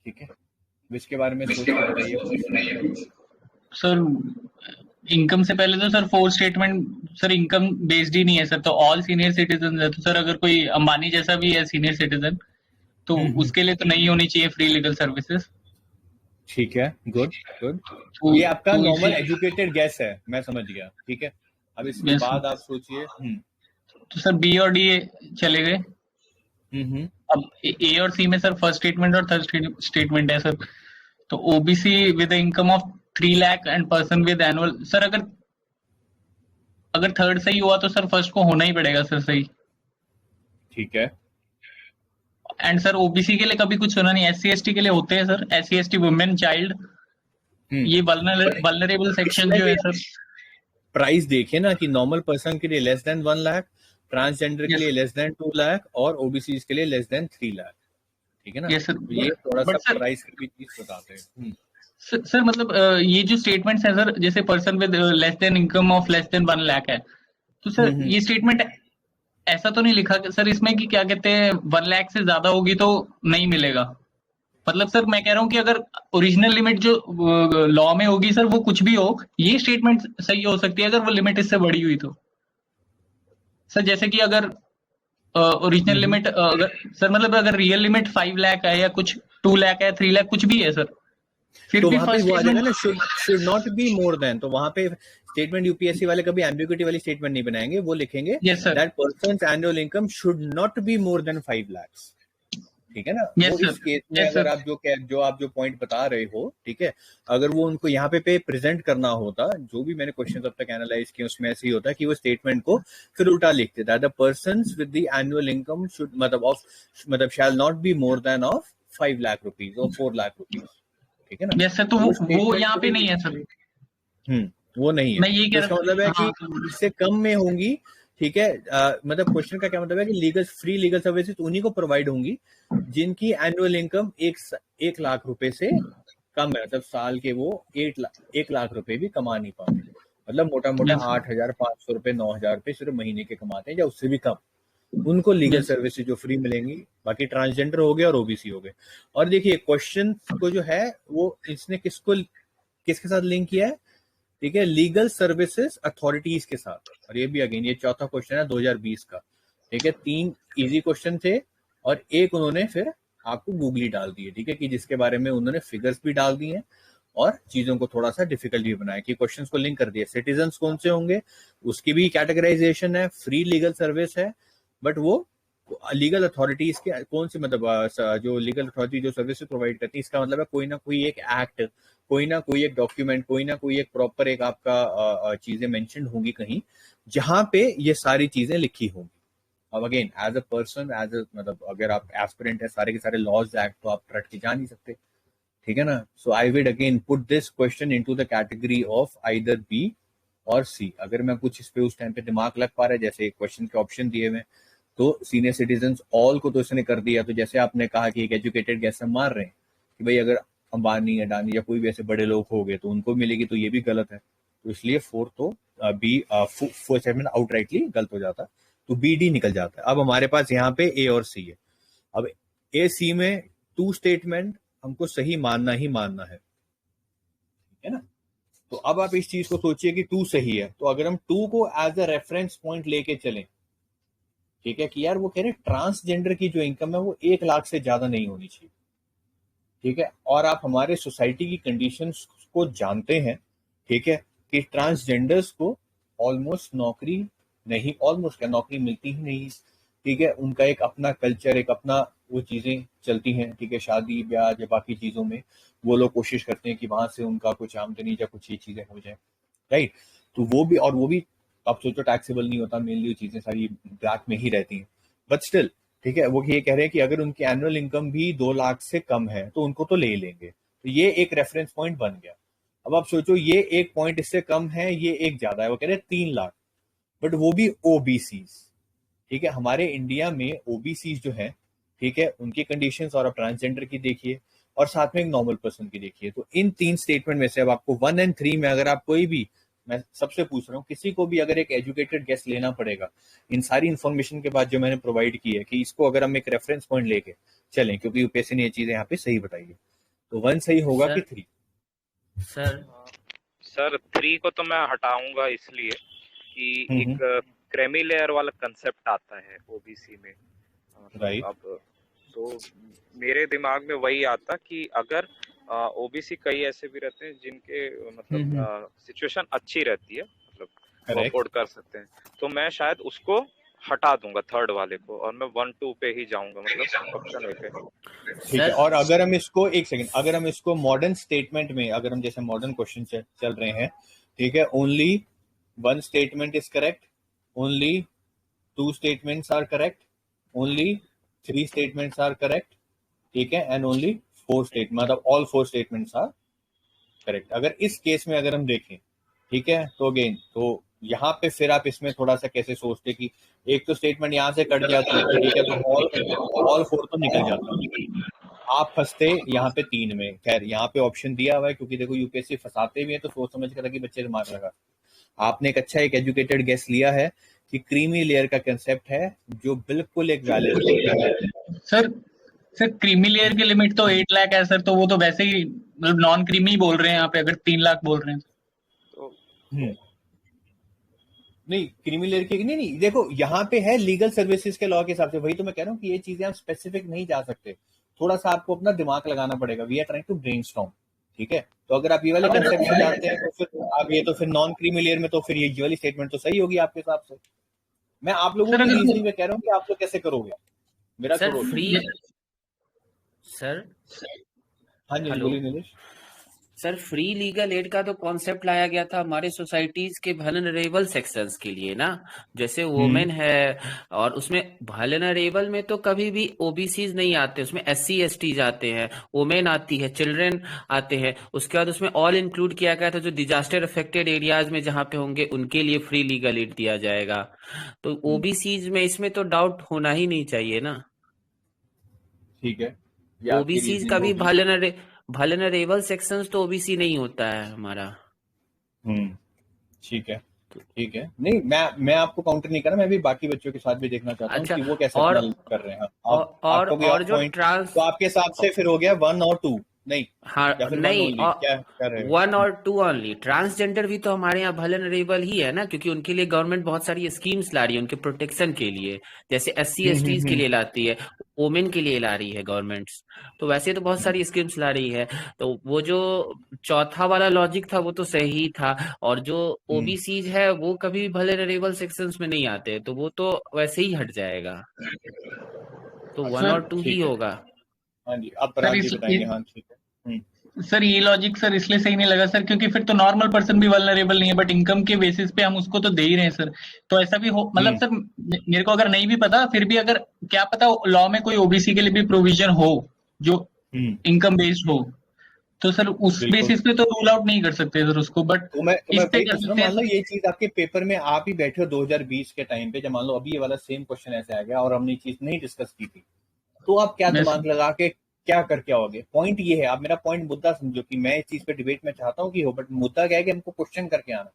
ठीक है, इसके बारे में सोच के बताइए सर। इनकम से पहले तो sir 4 statement sir income based ही नहीं है सर, तो ऑल सीनियर सिटीजन है। तो सर अगर कोई अंबानी जैसा भी है सीनियर सिटीजन तो उसके लिए तो नहीं होनी चाहिए फ्री लीगल सर्विसेज। ठीक है, गुड गुड, ये आपका नॉर्मल एजुकेटेड गैस है, मैं समझ गया। ठीक है, अब इसके बाद आप सोचिए। तो सर बी और डी चले गए। अब ए और सी में सर फर्स्ट स्टेटमेंट और थर्ड स्टेटमेंट है सर। तो OBC with income of 3 lakh and person with annual, sir अगर थर्ड सही हुआ तो सर फर्स्ट को होना ही पड़ेगा सर सही। ठीक है, एंड सर ओबीसी के लिए कभी कुछ सुना नहीं, एससी एसटी के लिए होते हैं sir, SC ST women child, ये वल्नरेबल सेक्शन जो है सर। प्राइस देखिए ना कि नॉर्मल पर्सन के लिए लेस देन 1 लाख, ट्रांसजेंडर के लिए लेस देन 2 लाख और ओबीसी के लिए लेस देन 3 लाख। ठीक है ना, ये थोड़ा सा प्राइस की भी चीज बताते हैं। सर मतलब ये जो स्टेटमेंट्स है सर, जैसे person with less than income of less than 1 lakh है, तो सर ये स्टेटमेंट ऐसा तो नहीं लिखा सर इसमें कि क्या कहते हैं 1 लाख से ज्यादा होगी तो नहीं मिलेगा। मतलब सर मैं कह रहा हूँ कि अगर ओरिजिनल लिमिट जो लॉ में होगी सर वो कुछ भी हो, ये स्टेटमेंट सही हो सकती है अगर वो लिमिट इससे बड़ी हुई तो। सर जैसे कि अगर ओरिजिनल लिमिट अगर सर मतलब अगर रियल लिमिट 5 लाख है या कुछ 2 लाख है 3 लाख कुछ भी है सर, फिर तो भी वहां पे वो आ जाएगा ना should not be more then. तो वहां पे स्टेटमेंट यूपीएससी वाले कभी एम्बिग्यूटी वाली स्टेटमेंट नहीं बनाएंगे, वो लिखेंगे that persons annual income should not be more then 5 lakh. ठीक है ना, वो इस केस में अगर आप जो पॉइंट बता रहे हो, ठीक है, अगर वो उनको यहाँ पे प्रेजेंट करना होता, जो भी मैंने क्वेश्चन अब तक एनालाइज किए उसमें ऐसे ही होता कि वो स्टेटमेंट को फिर उल्टा लिखते that the persons with the annual income should मतलब shall not be more than of 5 lakh rupees और 4 लाख रुपीज। ठीक है ना, यस सर, तो वो यहाँ पे नहीं है सर। वो नहीं है, मैं ये तो इसका मतलब है कि इससे कम में होंगी। ठीक है, मतलब क्वेश्चन का क्या मतलब है कि फ्री लीगल सर्विसेज उन्हीं को प्रोवाइड होंगी जिनकी एनुअल इनकम 1 लाख रुपए से कम है, मतलब साल के वो 1 लाख रुपए भी कमा नहीं पाते, मतलब मोटा मोटा 8,500 रुपए 9,000 रुपए सिर्फ महीने के कमाते हैं या उससे भी कम, उनको लीगल सर्विसेज जो फ्री मिलेंगी। बाकी ट्रांसजेंडर हो गए और ओबीसी हो गए। और देखिए क्वेश्चन को जो है वो इसने किसके साथ लिंक किया है, ठीक है, लीगल सर्विसेज अथॉरिटीज के साथ। और ये भी अगेन ये चौथा क्वेश्चन है 2020 का। ठीक है, 3 इजी क्वेश्चन थे और एक उन्होंने फिर आपको गूगली डाल दिए, ठीक है, कि जिसके बारे में उन्होंने फिगर्स भी डाल दिए हैं और चीजों को थोड़ा सा डिफिकल्ट भी बनाया कि क्वेश्चंस को लिंक कर दिया। सिटीजन्स कौन से होंगे उसकी भी कैटेगराइजेशन है, फ्री लीगल सर्विस है, बट वो लीगल अथॉरिटीज के कौन से, मतलब जो लीगल अथॉरिटी जो सर्विसेज प्रोवाइड करती है, इसका मतलब है कोई ना कोई एक एक्ट, कोई ना कोई एक डॉक्यूमेंट, कोई ना कोई एक प्रॉपर एक आपका चीजें मेंशन होंगी कहीं जहां पे ये सारी चीजें लिखी होंगी। अब अगेन एज अ पर्सन मतलब अगर आप एस्पिरेंट है, सारे के सारे लॉज एक्ट तो आप रट के जा नहीं सकते। ठीक है ना. So I would again put this question into the category of either B और सी. अगर मैं कुछ इस पे उस टाइम पे दिमाग लग पा रहा है, जैसे क्वेश्चन के ऑप्शन दिए हुए, तो सीनियर सिटीजन ऑल को तो इसने कर दिया. तो जैसे आपने कहा कि एक एजुकेटेड गैस हम मार रहे हैं कि भाई अगर अंबानी, अडानी या कोई भी ऐसे बड़े लोग हो गए तो उनको मिलेगी, तो ये भी गलत है. तो इसलिए 4 तो बी 4 स्टेटमेंट आउटराइटली गलत हो जाता है. तो बी डी निकल जाता है. अब हमारे पास यहाँ पे ए और सी है. अब ए सी में 2 स्टेटमेंट हमको सही मानना ही मानना है, ठीक है ना. तो अब आप इस चीज को सोचिए कि 2 सही है, तो अगर हम 2 को एज अ रेफरेंस पॉइंट लेके चलें, ठीक है, कि यार वो कह रहे ट्रांसजेंडर की जो इनकम है वो 1 लाख से ज्यादा नहीं होनी चाहिए, ठीक है, और आप हमारे सोसाइटी की कंडीशंस को जानते हैं, ठीक है, कि ट्रांसजेंडर्स को ऑलमोस्ट नौकरी नहीं, ऑलमोस्ट क्या नौकरी मिलती ही नहीं, ठीक है. उनका एक अपना कल्चर, एक अपना वो चीजें चलती हैं, ठीक है, शादी ब्याह या बाकी चीजों में वो लोग कोशिश करते हैं कि वहां से उनका कुछ आमदनी या कुछ ये चीजें हो जाए, राइट. तो वो भी, और वो भी आप सोचो टैक्सेबल नहीं होता, मेनली चीजें सारी ब्लैक में ही रहती हैं, बट स्टिल, ठीक है, वो ये कह रहे हैं कि अगर उनकी एनुअल इनकम भी 2 लाख से कम है तो उनको तो ले लेंगे. तो ये एक रेफरेंस पॉइंट बन गया. अब आप सोचो ये एक पॉइंट इससे कम है, ये एक ज्यादा है, वो कह रहे हैं 3 लाख, बट वो भी ओबीसीज, ठीक है. हमारे इंडिया में ओबीसीज जो है, ठीक है, उनकी कंडीशंस और आप ट्रांसजेंडर की देखिए और साथ में एक नॉर्मल पर्सन की देखिए. तो इन 3 स्टेटमेंट में से अब आपको 1 और 3 में अगर आप कोई भी, मैं सबसे पूछ रहा हूँ, किसी को भी अगर एक एजुकेटेड गेस लेना पड़ेगा इन सारी इंफॉर्मेशन के बाद जो मैंने प्रोवाइड की है, कि इसको अगर हम एक रेफरेंस पॉइंट लेके चलें, क्योंकि यूपीएससी ने ये चीजें यहाँ पे सही बताई है, तो 1 सही होगा सर, कि 3? सर 3 को तो मैं हटाऊंगा इसलिए कि एक क्रेमी लेयर वाला कंसेप्ट आता है ओबीसी में, राइट. अब तो मेरे दिमाग में वही आता कि अगर ओबीसी कई ऐसे भी रहते हैं जिनके मतलब सिचुएशन अच्छी रहती है, मतलब अफोर्ड कर सकते हैं, तो मैं शायद उसको हटा दूंगा 3rd वाले को और मैं 1 2 पे ही जाऊंगा, मतलब ऑप्शन ए पे. ठीक है. और अगर हम इसको, एक सेकंड, अगर हम इसको मॉडर्न स्टेटमेंट में, अगर हम जैसे मॉडर्न क्वेश्चन चल रहे हैं, ठीक है, only 1 statement is correct, only 2 statements are correct, only 3 statements are correct, ठीक है, एंड ओनली 4 स्टेटमेंट, मतलब ऑल 4 स्टेटमेंट्स आर करेक्ट. अगर इस केस में अगर हम देखें, ठीक है, तो अगेन, तो यहाँ पे फिर आप इसमें थोड़ा सा कैसे सोचते कि एक तो स्टेटमेंट यहाँ से कट जाती है, ठीक है, तो ऑल 4 तो निकल जाता. आप फंसते यहाँ पे 3 में. खैर यहाँ पे ऑप्शन दिया हुआ है, क्योंकि देखो यूपीएससी फंसाते भी है तो सोच समझ कर कि बच्चे मार लगा. आपने एक अच्छा एक एजुकेटेड गेस लिया है कि क्रीमी लेयर का कंसेप्ट है, जो बिल्कुल एक वैलिड है. सर क्रीमी लेयर की लिमिट तो 8 लाख है सर, तो वो तो वैसे ही मतलब नॉन क्रीमी बोल रहे हैं यहाँ पे, अगर 3 लाख बोल रहे हैं तो नहीं, क्रीमी लेयर की नहीं, देखो यहाँ पे है लीगल सर्विसेज के लॉ के हिसाब से. वही तो मैं कह रहा हूँ कि ये चीजें आप स्पेसिफिक नहीं जा सकते, थोड़ा सा आपको अपना दिमाग लगाना पड़ेगा. We are trying to brainstorm, ठीक है. तो अगर आप ये वाले कंसेप्ट में जाते हैं तो फिर आप ये, तो फिर नॉन क्रीमी लेयर में तो फिर ये वाली स्टेटमेंट तो सही होगी आपके हिसाब से. मैं आप लोगों की रीजनिंग में कह रहा हूँ कि आप लोग कैसे करोगे, मेरा सर करो. फ्री, सर हाँ जी, बोलिए Nilesh. Sir free legal aid का तो कॉन्सेप्ट लाया गया था हमारे सोसाइटीज के वल्नरेबल सेक्शंस के लिए ना, जैसे वुमेन है, और उसमें वल्नरेबल में तो कभी भी ओबीसीज नहीं आते, उसमें एससी एसटीज आते हैं, वुमेन आती है, चिल्ड्रन आते हैं. उसके बाद उसमें ऑल इंक्लूड किया गया था जो डिजास्टर अफेक्टेड एरियाज में जहाँ पे होंगे उनके लिए फ्री लीगल एड दिया जाएगा. तो ओबीसीज में इसमें तो डाउट होना ही नहीं चाहिए ना. ठीक है, ओबीसी का भी वल्नरेबल सेक्शंस तो ओबीसी नहीं होता है हमारा. ठीक है, ठीक है. नहीं, मैं आपको काउंटर नहीं कर रहा, मैं भी बाकी बच्चों के साथ भी देखना चाहता हूँ कि वो कैसे कर रहे हैं. और जो ट्रांस, तो आपके हिसाब से फिर हो गया 1 और 2 नहीं? हाँ नहीं, क्या कर रहे हैं? 1 और 2 ओनली. ट्रांसजेंडर भी तो हमारे यहाँ वल्नरेबल ही है ना, क्योंकि उनके लिए गवर्नमेंट बहुत सारी स्कीम्स ला रही है उनके प्रोटेक्शन के लिए, जैसे एससी एसटीज के लिए लाती है, वुमेन के लिए ला रही है गवर्नमेंट. तो वैसे तो बहुत सारी स्कीम्स ला रही है. तो वो जो चौथा वाला लॉजिक था वो तो सही था, और जो ओबीसीज है वो कभी वल्नरेबल सेक्शंस में नहीं आते, तो वो तो वैसे ही हट जाएगा. तो 1 और 2 ही होगा. हाँ जी, अब पराग जी बताएंगे. हाँ ठीक है. सर ये लॉजिक सर इसलिए सही नहीं लगा सर, क्योंकि फिर तो नॉर्मल पर्सन भी वल्नरेबल नहीं है, बट इनकम के बेसिस पे हम उसको तो दे ही रहे हैं सर. तो ऐसा भी हो, मतलब सर मेरे को अगर नहीं भी पता, फिर भी अगर क्या पता लॉ में कोई ओबीसी के लिए भी प्रोविजन हो जो इनकम बेस्ड हो, तो सर उस बिल्कुल। बेसिस पे तो रूल आउट नहीं कर सकते सर उसको, बट तो मैं इस पे वही कर पूछ रहा हूँ, सकते मान लो हैं। ये चीज आपके पेपर में आप ही बैठे हो 2020 के टाइम पे, जब मान लो अभी ये वाला सेम क्वेश्चन ऐसे आ गया और हमने चीज नहीं डिस्कस की थी, तो आप क्या मैं दिमाग लगा के क्या करके आओगे? पॉइंट ये है, आप मेरा पॉइंट मुद्दा समझो कि मैं इस चीज पे डिबेट में चाहता हूँ कि हो, बट मुद्दा क्या है कि हमको क्वेश्चन करके आना।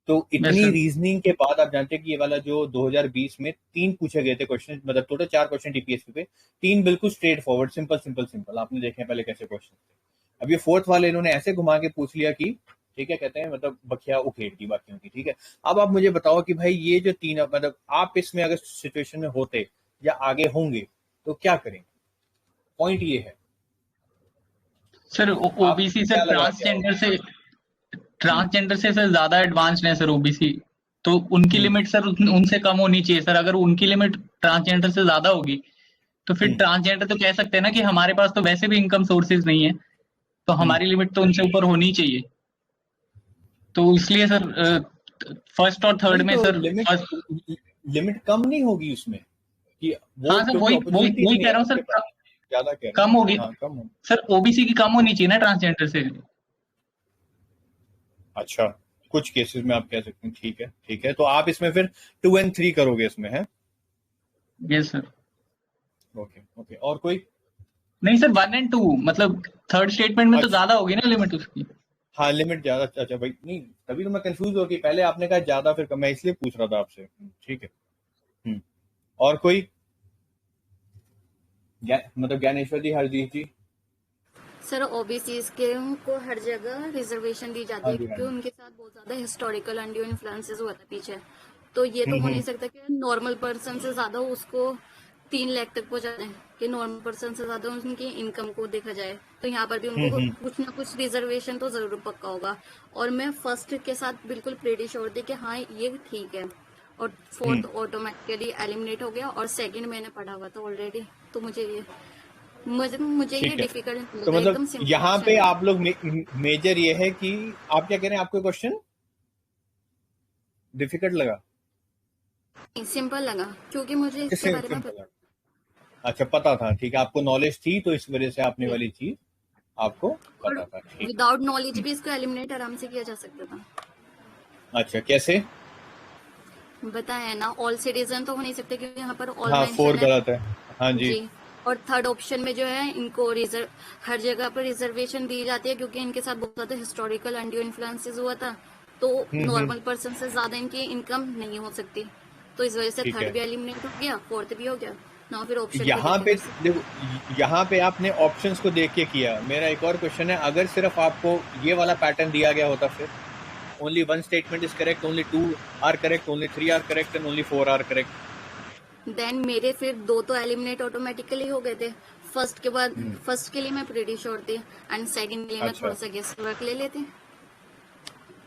तो मैं इतनी सर रीजनिंग के बाद आप जानते हैं कि ये वाला जो 2020 में 3 पूछे गए थे क्वेश्चन, मतलब टोटल 4 क्वेश्चन डीपीएसपी पे, 3 बिल्कुल straight forward, simple simple simple, आपने देखे हैं पहले कैसे क्वेश्चन थे। अब ये फोर्थ वाले इन्होंने ऐसे घुमा के पूछ लिया कि ठीक है, कहते हैं मतलब बखिया उखेड़ दी बाकियों की। ठीक है, अब आप मुझे बताओ कि भाई ये जो 3, मतलब आप इसमें अगर सिचुएशन में होते या आगे होंगे तो क्या करेंगे? पॉइंट ये है, सर आप ओबीसी सर क्या लगा के आओगे? ट्रांसजेंडर से सर ज्यादा एडवांस्ड है सर ओबीसी, तो उनकी हम्म लिमिट सर उनसे कम होनी चाहिए सर। अगर उनकी लिमिट ट्रांसजेंडर से ज्यादा होगी तो फिर हम्म ट्रांसजेंडर तो कह सकते हैं ना कि हमारे पास तो वैसे भी इनकम सोर्सेज नहीं है, तो हम्म हमारी लिमिट तो उनसे ऊपर होनी चाहिए। तो इसलिए सर फर्स्ट और थर्ड नहीं, में तो सर लिमिट फर्स्ट, लिमिट कम नहीं होगी उसमें कि वो, हाँ सर क्योंकि वही वही अपॉर्चुनिटीज वही नहीं कह है रहा हूँ आपके पास, सर, ज्यादा कह रहे कम हैं। होगी हाँ, कम होगी। सर, ओबीसी की कम होनी चाहिए ना ट्रांसजेंडर से। अच्छा, कुछ केसेस में आप कह सकते हैं, ठीक है ठीक है, तो आप इसमें फिर 2 और 3 करोगे इसमें, है? Yes sir. ओके ओके, और कोई? नहीं सर 1 और 2, मतलब थर्ड स्टेटमेंट में तो अच्छा, ज्यादा होगी ना लिमिट उसकी। हाँ लिमिट ज्यादा, अच्छा भाई, नहीं तभी तो मैं कंफ्यूज हो कि पहले आपने कहा ज्यादा फिर कम, मैं इसलिए पूछ रहा था आपसे। ठीक है। हम्म और कोई? मतलब ज्ञानेश्वर जी, हरदीप जी? सर ओबीसी के को हर जगह रिजर्वेशन दी जाती हाँ है जी, हाँ क्योंकि जी। उनके साथ बहुत ज्यादा हिस्टोरिकल अनड्यू इन्फ्लुएंसेस हुआ था पीछे। तो ये तो हो नहीं सकता कि नॉर्मल पर्सन से ज्यादा उसको 3 लाख तक पहुंचा दें, कि नॉर्मल पर्सन से ज्यादा उनकी इनकम को देखा जाए। तो यहाँ पर भी उनको हम्म कुछ ना कुछ रिजर्वेशन तो जरूर पक्का होगा। और मैं फर्स्ट के साथ बिल्कुल प्रेटी श्योर थी कि हाँ ये ठीक है, और हम्म फोर्थ ऑटोमेटिकली एलिमिनेट हो गया, और सेकंड मैंने पढ़ा हुआ था ऑलरेडी। तो मुझे ये ठीक है, डिफिकल्ट तो लगा, मतलब एकदम सिंपल यहाँ क्वेश्चन पे है। आप लोग मेजर ये है कि आप क्या कह रहे हैं, आपको क्वेश्चन डिफिकल्ट लगा? सिंपल लगा क्योंकि मुझे इसके किससे बारे में सिंपल लगा? अच्छा, पता था, ठीक है, आपको नॉलेज थी तो इस वजह से आपने वाली चीज आपको और पता था, ठीक है। विदाउट नॉलेज भी इसको एलिमिनेट आराम से किया जा सकता था। अच्छा, कैसे? बताया ना, ऑल सिटीजन तो हो नहीं सकते क्योंकि यहाँ पर ऑल हाँ, 4 मेंशन है। गलत है। हाँ जी। जी। और थर्ड ऑप्शन में जो है इनको रिजर्व, हर जगह पर रिजर्वेशन दी जाती है क्योंकि इनके साथ बहुत ज्यादा हिस्टोरिकल अनड्यू इन्फ्लुएंसेस हुआ था। तो नॉर्मल पर्सन से ज्यादा इनकी इनकम नहीं हो सकती। तो इस वजह से ठीक थर्ड है, भी एलिमिनेट हो गया, फोर्थ भी हो गया ना, फिर ऑप्शन को देख यहाँ के पे कर सकते। देखो, यहाँ पे आपने ऑप्शंस को देख के किया। मेरा एक और क्वेश्चन है, अगर सिर्फ आपको ये वाला पैटर्न दिया गया होता, फिर only 1 statement is correct, only 2 are correct, only 3 are correct and only 4 are correct. Then मेरे फिर 2 तो एलिमिनेट ऑटोमेटिकली हो गए थे। फर्स्ट के बाद, फर्स्ट के लिए मैं प्रीटी श्योर थी, एंड सेकंड के लिए मैं अच्छा, थोड़ा सा गेस वर्क ले लेती।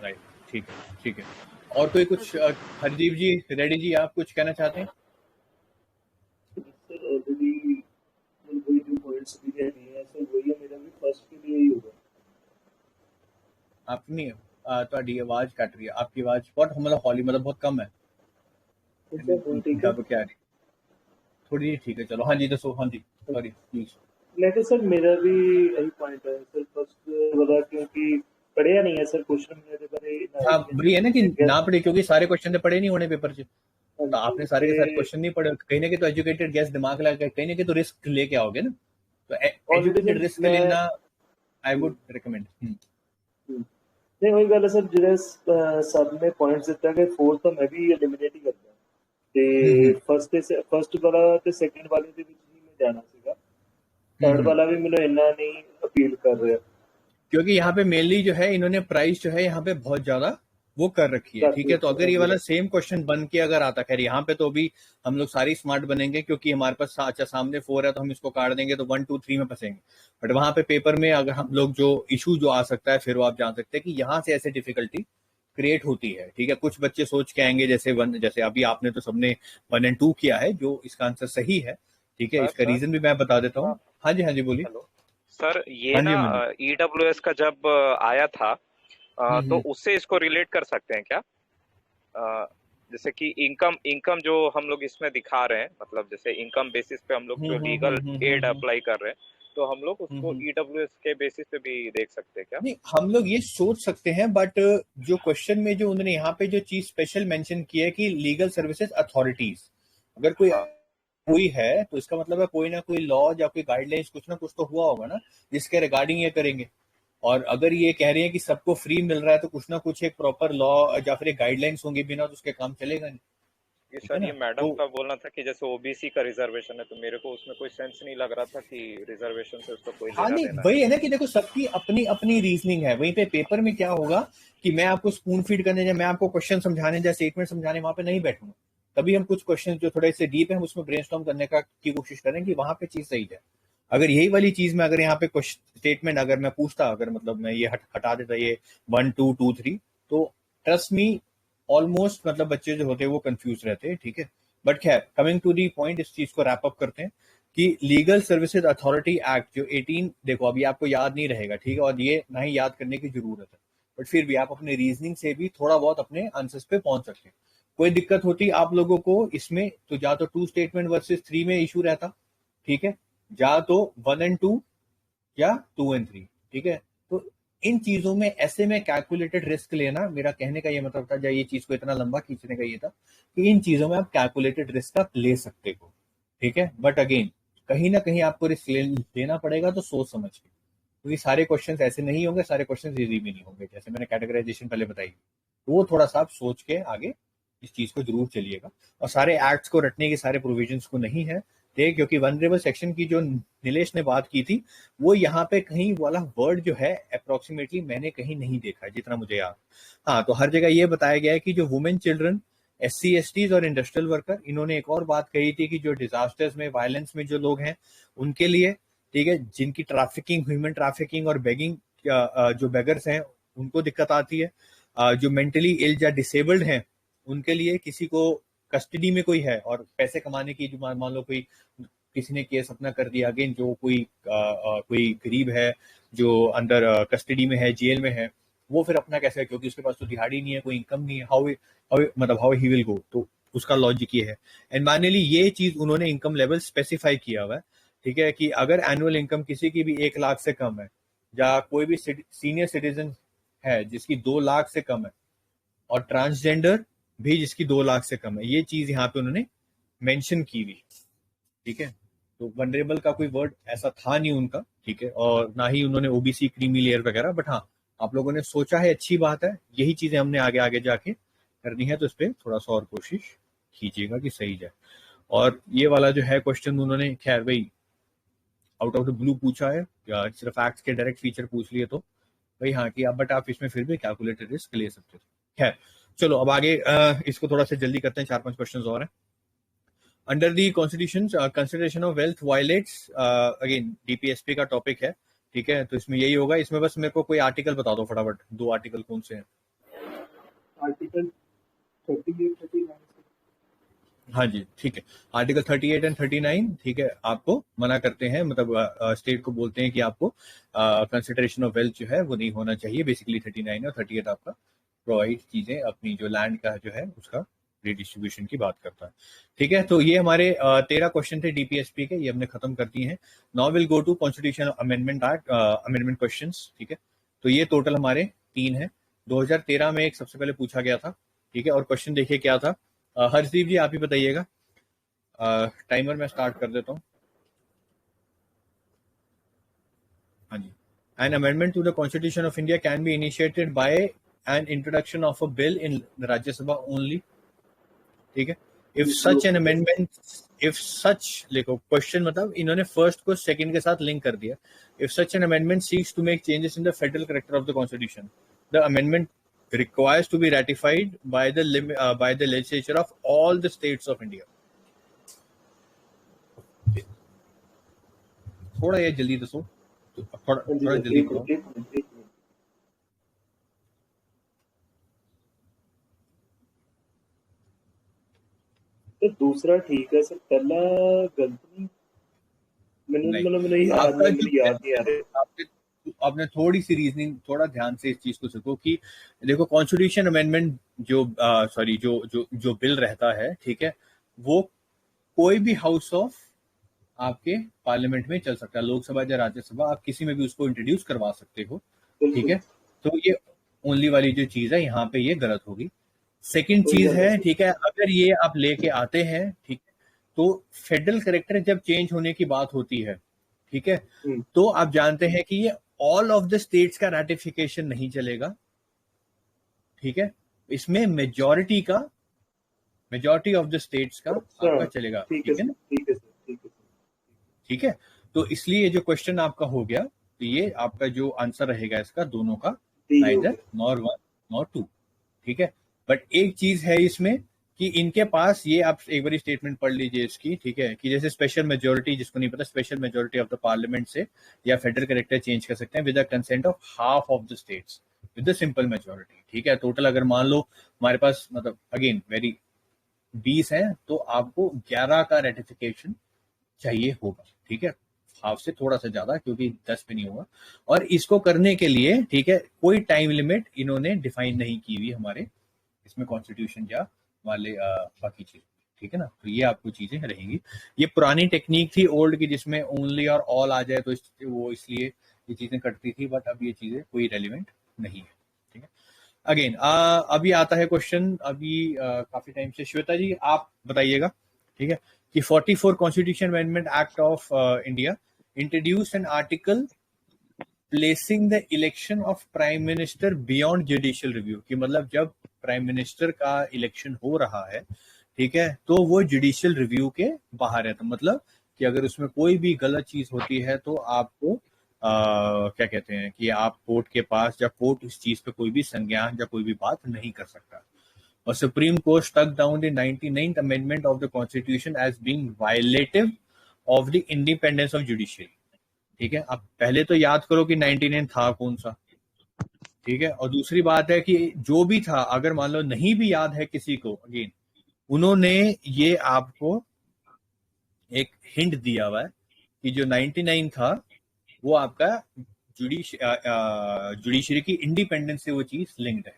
राइट, ठीक है ठीक है। और कोई कुछ? हरदीप जी, रेड्डी जी, आप कुछ कहना चाहते हैं? सर ऑलरेडी वही जो पॉइंट्स दिए गए हैं सर, वही है, मेरा भी फर्स्ट के लिए ही होगा। अपनी ਤੁਹਾਡੀ आवाज कट रही है, आपकी आवाज बहुत, मतलब हॉली, मतलब बहुत कम है। सर ठीक है। अब क्या आ रही? थोड़ी ठीक है, चलो। हाँ जी, दसो। हाँ जी, सॉरी प्लीज। लेकिन सर मेरा भी यही पॉइंट है सर, फर्स्ट वाला, क्योंकि पढ़िया नहीं है सर क्वेश्चन मेरे बारे ना, हाँ, वही है ना कि guess- ना पढ़े, क्योंकि सारे क्वेश्चन तो पढ़े नहीं होने पेपर से। हाँ तो जी, आपने सारे के सारे ते क्वेश्चन नहीं पढ़े, कहीं ना कहीं तो एजुकेटेड गैस दिमाग लगा, कहीं ना कहीं तो रिस्क लेके आओगे ना। तो ऑलरेडी एजुकेटेड सर रिस्क मैं लेना आई वुड रिकमेंड। नहीं वही गल है सर, ਜਿਹੜੇ सब ने पॉइंट्स ਦਿੱਤਾ ਕਿ फोर्थ तो मैं भी एलिमिनेट ही करਦਾ ਤੇ ਫਸਟ ਵਾਲਾ ਤੇ ਸੈਕੰਡ ਵਾਲੇ ਦੇ ਵਿੱਚ ਹੀ ਮੈਂ ਜਾਣਾ ਸੀਗਾ। थर्ड वाला भी ਮੈਨੂੰ ਇੰਨਾ ਨਹੀਂ अपील कर रहा, क्योंकि यहाँ पे मेनली जो है इन्होंने प्राइस जो है यहाँ पे बहुत ज्यादा वो कर रखी है। ठीक है, तो अगर ये वाला सेम क्वेश्चन बन के अगर आता, खैर यहाँ पे तो अभी हम लोग सारी स्मार्ट बनेंगे क्योंकि हमारे पास अच्छा सामने 4 है तो हम इसको काट देंगे तो 1 2 3 में फंसेंगे। बट वहां पे पेपर में अगर हम लोग जो इशू जो आ सकता है, फिर वो आप जान सकते हैं कि यहाँ से ऐसे डिफिकल्टी क्रिएट होती है। ठीक है, कुछ बच्चे सोच के आएंगे जैसे अभी आपने तो सबने 1 और 2 किया है, जो इसका आंसर सही है। ठीक है, इसका सर रीजन भी मैं बता देता हूँ। हाँ जी, हाँ जी, बोलिए। हेलो सर, ये हाँ ना जी, हाँ जी। ईडब्ल्यूएस का जब आया था तो उससे इसको रिलेट कर सकते हैं क्या? जैसे कि इनकम इनकम जो हम लोग इसमें दिखा रहे हैं, मतलब जैसे इनकम बेसिस पे हम लोग जो लीगल एड अप्लाई कर रहे हैं, तो हम लोग उसको हम्म। ईडब्ल्यूएस के बेसिस पे भी देख सकते हैं क्या? नहीं, हम लोग ये सोच सकते हैं, बट जो क्वेश्चन में जो उन्होंने यहाँ पे जो चीज स्पेशल मेंशन की है कि लीगल सर्विसेज अथॉरिटीज, अगर कोई है तो इसका मतलब है कोई ना कोई लॉ या कोई गाइडलाइंस कुछ ना कुछ तो हुआ होगा ना जिसके रिगार्डिंग ये करेंगे। और अगर ये कह रहे हैं कि सबको फ्री मिल रहा है तो कुछ ना कुछ एक प्रॉपर लॉ या फिर एक गाइडलाइंस होंगी, बिना तो उसके काम चलेगा नहीं। ये ठीक है सर, ना? ये मैडम तो का बोलना था कि जैसे ओबीसी का रिजर्वेशन है, तो मेरे को उसमें कोई सेंस नहीं लग रहा था कि रिजर्वेशन से उसका कोई हाँ, लेना नहीं देना वही है ना कि देखो सबकी अपनी अपनी रीजनिंग है। वहीं पे पेपर में क्या होगा कि मैं आपको स्पून फीड करने या मैं आपको क्वेश्चन समझाने या स्टेटमेंट समझाने वहां पे नहीं बैठूंगा। तभी हम कुछ क्वेश्चन जो थोड़े से डीप है हम उसमें ब्रेनस्टॉर्म करने की कोशिश करें कि वहां पे चीज सही जाए। अगर यही वाली चीज में अगर यहाँ पे स्टेटमेंट अगर मैं पूछता, अगर मतलब मैं ये हटा देता ये 1 2 2 3, तो ट्रस्ट मी ऑलमोस्ट मतलब बच्चे जो होते हैं वो कंफ्यूज रहते हैं। ठीक है, बट खैर कमिंग टू दी पॉइंट, इस चीज को रैप अप करते हैं कि लीगल सर्विसेज अथॉरिटी एक्ट जो 18, देखो अभी आपको याद नहीं रहेगा, ठीक है, और ये ना ही याद करने की जरूरत है, बट फिर भी आप अपने रीजनिंग से भी थोड़ा बहुत अपने आंसर्स पे पहुंच सकते हैं। कोई दिक्कत होती आप लोगों को इसमें तो या तो 2 स्टेटमेंट वर्सेस 3 में इशू रहता, ठीक है, या तो 1 and 2 या 2 and 3, ठीक है। तो इन चीजों में ऐसे में कैलकुलेटेड रिस्क लेना, मेरा कहने का ये मतलब था, या ये चीज को इतना लंबा खींचने का ये था कि इन चीजों में आप कैलकुलेटेड रिस्क आप ले सकते हो, ठीक है। बट अगेन कहीं ना कहीं आपको रिस्क लेना पड़ेगा, तो सोच समझ के, क्योंकि सारे क्वेश्चंस ऐसे नहीं होंगे, सारे क्वेश्चंस इजी भी नहीं होंगे, जैसे मैंने कैटेगराइजेशन पहले बताई, तो वो थोड़ा सा आप सोच के आगे इस चीज को जरूर चलिएगा। और सारे एक्ट्स को रटने के सारे प्रोविजंस को नहीं है, ठीक, क्योंकि वनरेबल सेक्शन की जो नीलेश ने बात की थी वो यहाँ पे कहीं वाला वर्ड जो है अप्रोक्सीमेटली मैंने कहीं नहीं देखा है जितना मुझे याद। हाँ, तो हर जगह ये बताया गया है कि जो वुमेन, चिल्ड्रन, SC STs और इंडस्ट्रियल वर्कर, इन्होंने एक और बात कही थी कि जो डिजास्टर्स में, वायलेंस में जो लोग हैं उनके लिए, ठीक है, जिनकी ट्रैफिकिंग, ह्यूमन ट्रैफिकिंग और बेगिंग, जो बेगर्स हैं उनको दिक्कत आती है, जो मेंटली इल या डिसेबल्ड हैं उनके लिए, किसी को कस्टडी में कोई है और पैसे कमाने की, जो मान लो कोई किसी ने केस अपना कर दिया, अगेन जो कोई गरीब है जो अंडर कस्टडी में है, जेल में है, वो फिर अपना कैसे, क्योंकि उसके पास तो दिहाड़ी नहीं है, कोई इनकम नहीं है, हाउ ही विल गो, तो उसका लॉजिक ये है। एंड फाइनली ये चीज उन्होंने इनकम लेवल स्पेसिफाई किया हुआ है, ठीक है, कि अगर एनुअल इनकम किसी की भी 1 लाख से कम है, या कोई भी सीनियर सिटीजन है जिसकी 2 लाख से कम है, और ट्रांसजेंडर भी जिसकी 2 लाख से कम है, ये चीज यहाँ पे उन्होंने मेंशन की हुई, ठीक है। तो वनरेबल का कोई वर्ड ऐसा था नहीं उनका, ठीक है, और ना ही उन्होंने ओबीसी, क्रीमी लेयर वगैरह, बट हाँ आप लोगों ने सोचा है, अच्छी बात है, यही चीजें हमने आगे आगे जाके करनी है, तो इस पर थोड़ा सा और कोशिश कीजिएगा कि सही जाए। और ये वाला जो है क्वेश्चन उन्होंने खैर भाई आउट ऑफ द ब्लू पूछा है, या सिर्फ फैक्ट्स के डायरेक्ट फीचर पूछ लिए तो भाई हाँ कि बट आप इसमें फिर भी कैलकुलेटेड रिस्क ले सकते हो। खैर चलो अब आगे इसको थोड़ा सा जल्दी करते हैं, 4-5 क्वेश्चन और हैं। Under the constitution consideration of wealth violets, again DPSP का टॉपिक है, ठीक है, तो इसमें यही होगा। इसमें बस मेरे को कोई आर्टिकल बता दो फटाफट, 2 आर्टिकल कौन से हैं? आर्टिकल 38, 39। हाँ जी, ठीक है, आर्टिकल 38 एंड 39, ठीक है, आपको मना करते हैं, मतलब स्टेट को बोलते हैं कि आपको कंसिडरेशन ऑफ वेल्थ जो है वो नहीं होना चाहिए। बेसिकली 39 और 38 आपका प्रोवाइड चीजें अपनी जो लैंड का जो है उसका रिडिस्ट्रीब्यूशन की बात करता है, ठीक है। तो ये हमारे 13 क्वेश्चन थे डीपीएसपी के, ये हमने खत्म कर दिए हैं। Now will go to constitution amendment act, amendment questions, ठीक है। तो ये टोटल हमारे 3 हैं। 2013 में एक सबसे पहले पूछा गया था, ठीक है, और क्वेश्चन देखिए क्या था। हर्षदीप जी आप ही बताइएगा, टाइमर मैं स्टार्ट कर देता हूँ। हाँ जी, an amendment to the constitution of India can be initiated by an introduction of a bill in Rajya Sabha only, ठीक है। If such an amendment, if such, देखो क्वेश्चन मतलब इन्होंने फर्स्ट को सेकंड के साथ लिंक कर दिया। If such an amendment seeks to make changes in the federal character of the constitution, the amendment requires to be ratified by the legislature of all the states of India. थोड़ा ये जल्दी दसो, थोड़ा जल्दी करो। तो दूसरा ठीक है सर, पहला गलत नहीं, मैंने याद नहीं आ रहा। आपने थोड़ी सी रीजनिंग, थोड़ा ध्यान से इस चीज को सीखो कि देखो कॉन्स्टिट्यूशन अमेंडमेंट जो सॉरी जो जो जो बिल रहता है, ठीक है, वो कोई भी हाउस ऑफ आपके पार्लियामेंट में चल सकता है, लोकसभा या राज्यसभा, आप किसी में भी उसको इंट्रोड्यूस करवा सकते हो, ठीक है। तो ये ओनली वाली जो चीज है यहाँ पे ये गलत होगी। सेकंड चीज है, ठीक है, अगर ये आप लेके आते हैं, ठीक है, तो फेडरल कैरेक्टर जब चेंज होने की बात होती है, ठीक है, तो आप जानते हैं कि ये ऑल ऑफ द स्टेट्स का रैटिफिकेशन नहीं चलेगा, ठीक है, इसमें मेजॉरिटी ऑफ द स्टेट्स का आपका चलेगा, ठीक है ना, ठीक है। तो इसलिए जो क्वेश्चन आपका हो गया, तो ये आपका जो आंसर रहेगा इसका दोनों का, neither nor one nor two, ठीक है। बट एक चीज है इसमें कि इनके पास ये, आप एक बार स्टेटमेंट पढ़ लीजिए इसकी, ठीक है, कि जैसे स्पेशल मेजोरिटी, जिसको नहीं पता, special majority of the parliament से या फेडरल कैरेक्टर चेंज कर सकते हैं with the consent of half of the states with the simple majority, ठीक है। टोटल अगर मान लो हमारे पास, मतलब अगेन वेरी 20 है, तो आपको 11 का रेटिफिकेशन चाहिए होगा, ठीक है, हाफ से थोड़ा सा ज्यादा, क्योंकि 10 पे नहीं होगा। और इसको करने के लिए, ठीक है, कोई टाइम लिमिट इन्होंने डिफाइन नहीं की हुई हमारे इसमें कॉन्स्टिट्यूशन या वाले बाकी चीज, ठीक है ना। तो ये आपको चीजें रहेंगी। ये पुरानी टेक्निक थी ओल्ड की, जिसमें ओनली और ऑल आ जाए तो वो इसलिए ये चीजें कटती थी, बट अब ये चीजें कोई रेलिवेंट नहीं है, ठीक है। अगेन अभी आता है क्वेश्चन, अभी काफी टाइम से, श्वेता जी आप बताइएगा, ठीक है, कि 44 constitution amendment act of India introduce an article placing the election of prime minister beyond judicial review, कि मतलब जब प्राइम मिनिस्टर का इलेक्शन हो रहा है, ठीक है, तो वो जुडिशियल रिव्यू के बाहर है। तो मतलब कि अगर उसमें कोई भी गलत चीज होती है तो आपको क्या कहते हैं कि आप कोर्ट के पास, या कोर्ट इस चीज पे कोई भी संज्ञान या कोई भी बात नहीं कर सकता। और supreme court struck down the 99th amendment of the constitution as being violative of the independence of judiciary, ठीक है। अब पहले तो याद करो कि 99 था कौन सा, ठीक है। और दूसरी बात है कि जो भी था, अगर मान लो नहीं भी याद है किसी को, अगेन उन्होंने ये आपको एक हिंट दिया हुआ है कि जो 99 था वो आपका जुडिशरी की इंडिपेंडेंस से वो चीज लिंक्ड है,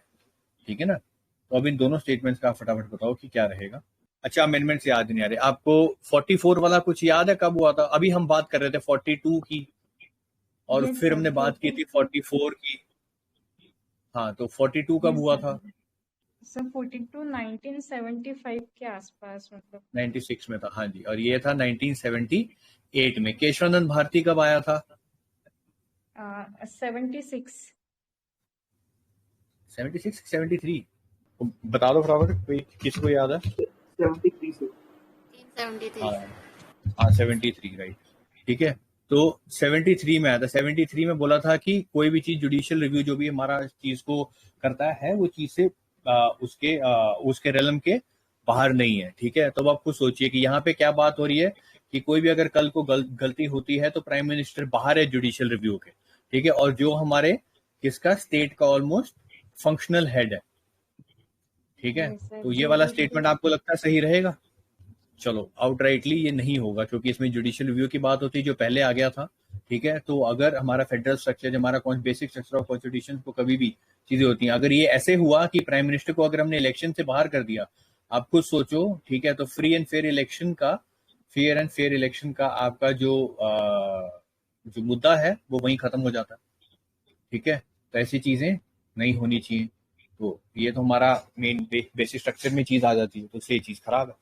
ठीक है ना। तो अब इन दोनों स्टेटमेंट्स का फटाफट बताओ कि क्या रहेगा। अच्छा, अमेंडमेंट्स याद नहीं आ रहे आपको। 44 वाला कुछ याद है कब हुआ था? अभी हम बात कर रहे थे 42 की, और Yes, फिर sir, हमने बात की थी 44 की। हाँ, तो 42 कब yes, हुआ sir. था? सर 42 1975 के आसपास, मतलब 96 में था, हाँ जी। और ये था 1978 में। केशवानंद भारती कब आया था? 76 76 73 बता दो फटाफट, कोई किसको याद है? 73 से 73 हाँ 73, राइट, ठीक है। तो 73 में आया था। 73 में बोला था कि कोई भी चीज जुडिशियल रिव्यू जो भी हमारा चीज को करता है, वो चीज से उसके रेलम के बाहर नहीं है, ठीक है। तो अब आप खुद सोचिए कि यहाँ पे क्या बात हो रही है कि कोई भी अगर कल को गलती होती है तो प्राइम मिनिस्टर बाहर है जुडिशियल रिव्यू के, ठीक है। और जो हमारे किसका, स्टेट का ऑलमोस्ट फंक्शनल हेड है, ठीक है। Yes, sir. तो ये वाला स्टेटमेंट आपको लगता है सही रहेगा? चलो, आउटराइटली ये नहीं होगा, क्योंकि इसमें जुडिशियल रिव्यू की बात होती है जो पहले आ गया था, ठीक है। तो अगर हमारा फेडरल स्ट्रक्चर, हमारा बेसिक स्ट्रक्चर ऑफ कॉन्स्टिट्यूशन को कभी भी चीजें होती हैं, अगर ये ऐसे हुआ कि प्राइम मिनिस्टर को अगर हमने इलेक्शन से बाहर कर दिया, आप खुद सोचो, ठीक है, तो फ्री एंड फेयर इलेक्शन का आपका जो मुद्दा है वो वहीं खत्म हो जाता है, ठीक है। तो ऐसी चीजें नहीं होनी चाहिए। तो ये तो हमारा मेन बेसिक स्ट्रक्चर में चीज आ जाती है, तो इसलिए चीज खराब है।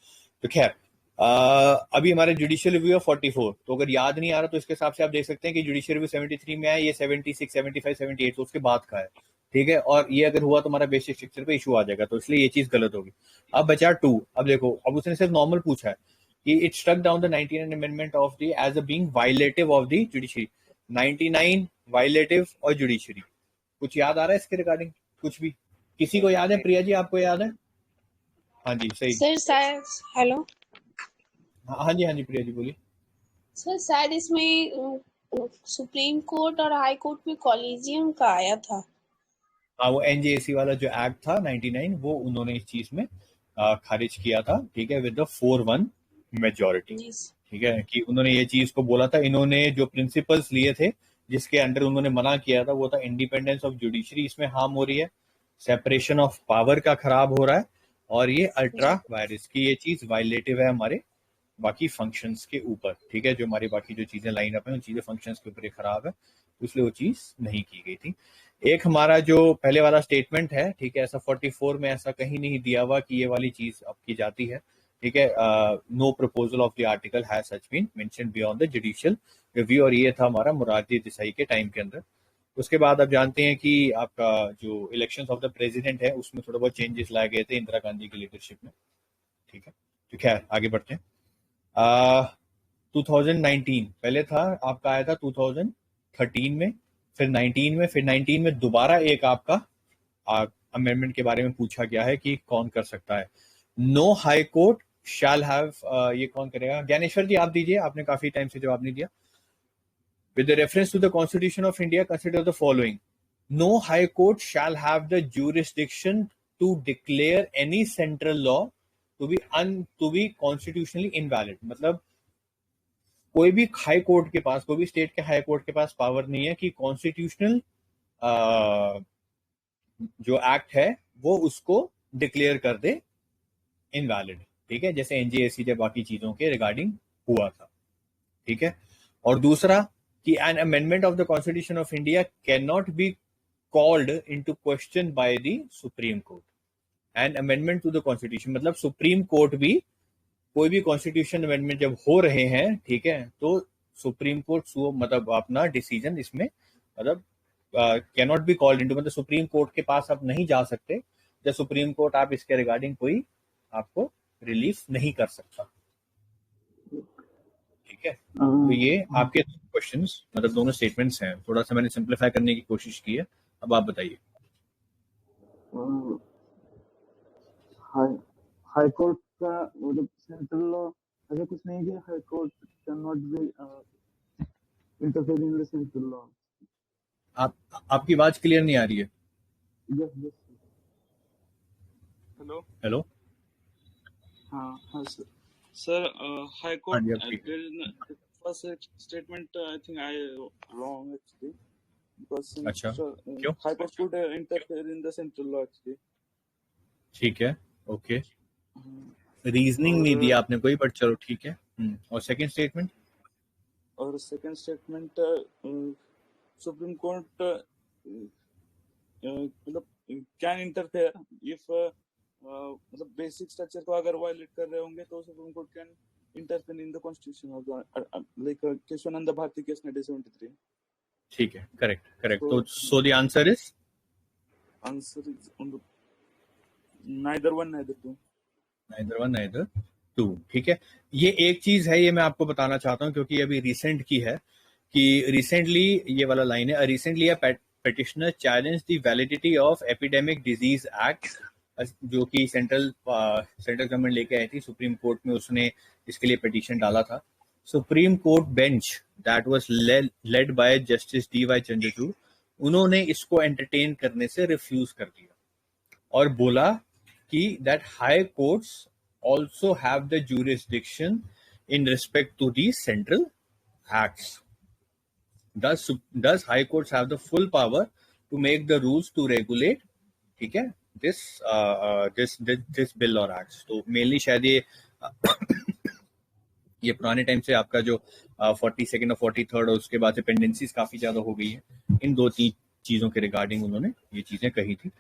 तो खैर, अभी हमारे जुडिशियल रिव्यू है 44, तो अगर याद नहीं आ रहा तो इसके हिसाब से आप देख सकते हैं कि जुडिशियल रिव्यू 73 में है, ये 76, 75, 78 तो उसके बाद का है, ठीक है। और ये अगर हुआ तो हमारा बेसिक स्ट्रक्चर पे इशू आ जाएगा, तो इसलिए ये चीज गलत होगी। अब बचा 2। अब देखो, अब उसने सिर्फ नॉर्मल पूछा है कि it struck down the 99 amendment of the as a being violative of the judiciary. 99 violative और जुडिशरी, कुछ याद आ रहा है इसके रिगार्डिंग? कुछ भी किसी को याद है? प्रिया जी आपको याद है? हाँ जी, सही। सर शायद, हेलो हाँ जी प्रिया जी बोलिए। सर, शायद इसमें सुप्रीम कोर्ट और हाई कोर्ट में कॉलेजियम का आया था। हाँ, वो एनजेएसी वाला जो एक्ट था 99, वो उन्होंने इस चीज में खारिज किया था, ठीक है, विद द 4-1 मेजोरिटी, ठीक है। कि उन्होंने ये चीज को बोला था, इन्होंने जो प्रिंसिपल्स लिए थे जिसके अंडर उन्होंने मना किया था, वो था इंडिपेंडेंस ऑफ जुडिशरी इसमें हार्म हो रही है, सेपरेशन ऑफ पावर का खराब हो रहा है, और ये अल्ट्रा वायरस की ये चीज वायलेटिव है हमारे बाकी फंक्शंस के ऊपर, ठीक है। जो हमारी बाकी जो चीजें लाइन अप है उन चीजें फंक्शंस के ऊपर ही खराब है, इसलिए वो चीज नहीं की गई थी। एक हमारा जो पहले वाला स्टेटमेंट है, ठीक है, ऐसा 44 में ऐसा कहीं नहीं दिया हुआ कि ये वाली चीज अब की जाती है, ठीक है। No proposal of the article has such been mentioned beyond the judicial review, और ये था हमारा मोरारजी देसाई के टाइम के अंदर। उसके बाद आप जानते हैं कि आपका जो इलेक्शंस ऑफ द प्रेसिडेंट है उसमें थोड़ा बहुत चेंजेस लाए गए थे इंदिरा गांधी की लीडरशिप में, ठीक है। तो खैर आगे बढ़ते हैं। 2019 पहले था आपका, आया था 2013 में, फिर 19 में, फिर 19 में दोबारा एक आपका अमेंडमेंट के बारे में पूछा गया है कि कौन कर सकता है। No high court shall have, ये कौन करेगा? ज्ञानेश्वर जी आप दीजिए, आपने काफी टाइम से जवाब नहीं दिया। With the reference to the Constitution of India, consider the following. No high court shall have the jurisdiction to declare any central law to be constitutionally invalid. मतलब कोई भी हाई कोर्ट के पास, कोई भी स्टेट के हाई कोर्ट के पास power नहीं है कि कॉन्स्टिट्यूशनल जो एक्ट है वो उसको डिक्लेयर कर दे इनवैलिड, ठीक है, जैसे एनजेएसी या बाकी चीजों के रिगार्डिंग हुआ था, ठीक है। और दूसरा कि an amendment of the constitution of India can not be called into question by the supreme court. An amendment to the constitution मतलब सुप्रीम कोर्ट भी, कोई भी कॉन्स्टिट्यूशन अमेंडमेंट जब हो रहे हैं, ठीक है, तो सुप्रीम कोर्ट मतलब अपना डिसीजन इसमें मतलब can not be called into, मतलब सुप्रीम कोर्ट के पास आप नहीं जा सकते जब सुप्रीम कोर्ट आप इसके रिगार्डिंग कोई आपको रिलीफ नहीं कर सकता, ठीक है। तो ये आपके क्वेश्चंस मतलब दोनों स्टेटमेंट्स हैं, थोड़ा सा मैंने सिंप्लीफाई करने की कोशिश की है। अब आप बताइए। हाई कोर्ट का मतलब सेंट्रल लॉ ऐसा कुछ नहीं कि high court can not B interfere in the central law. आपकी आवाज क्लियर नहीं आ रही है। यस हेलो हेलो, हाँ sir high court first statement I think I wrong actually because अच्छा, क्यों? High court could interfere in the central law actually, ठीक है, ओके। रीजनिंग नहीं दिया आपने कोई, बट चलो ठीक है। और सेकंड स्टेटमेंट? और सेकंड स्टेटमेंट सुप्रीम कोर्ट मतलब कैन इंटरफेयर इफ मतलब बेसिक स्ट्रक्चर को अगर वायलेट कर रहे होंगे तो supreme court can interfere in the constitution like Kesavananda Bharati case 1973। ठीक है, करेक्ट। तो so the answer is neither one neither two, ठीक है। ये एक चीज है, ये मैं आपको बताना चाहता हूँ क्योंकि अभी रिसेंट की है कि रिसेंटली ये वाला लाइन है, recently petitioner challenged the validity of epidemic disease act, जो कि सेंट्रल गवर्नमेंट लेके आई थी सुप्रीम कोर्ट में, उसने इसके लिए पिटीशन डाला था। Supreme court bench that was led by justice DY Chandrachud, उन्होंने इसको एंटरटेन करने से रिफ्यूज कर दिया और बोला कि that high courts also have the jurisdiction in respect to the central acts. Does high courts have the full power to make the rules to regulate, ठीक है, this bill or acts? तो mainly शायद ये पुराने time से आपका जो 42nd और 43rd और उसके बाद से पेंडेंसीज काफी ज्यादा हो गई है, इन 2-3 चीजों के रिगार्डिंग उन्होंने ये चीजें कही थी।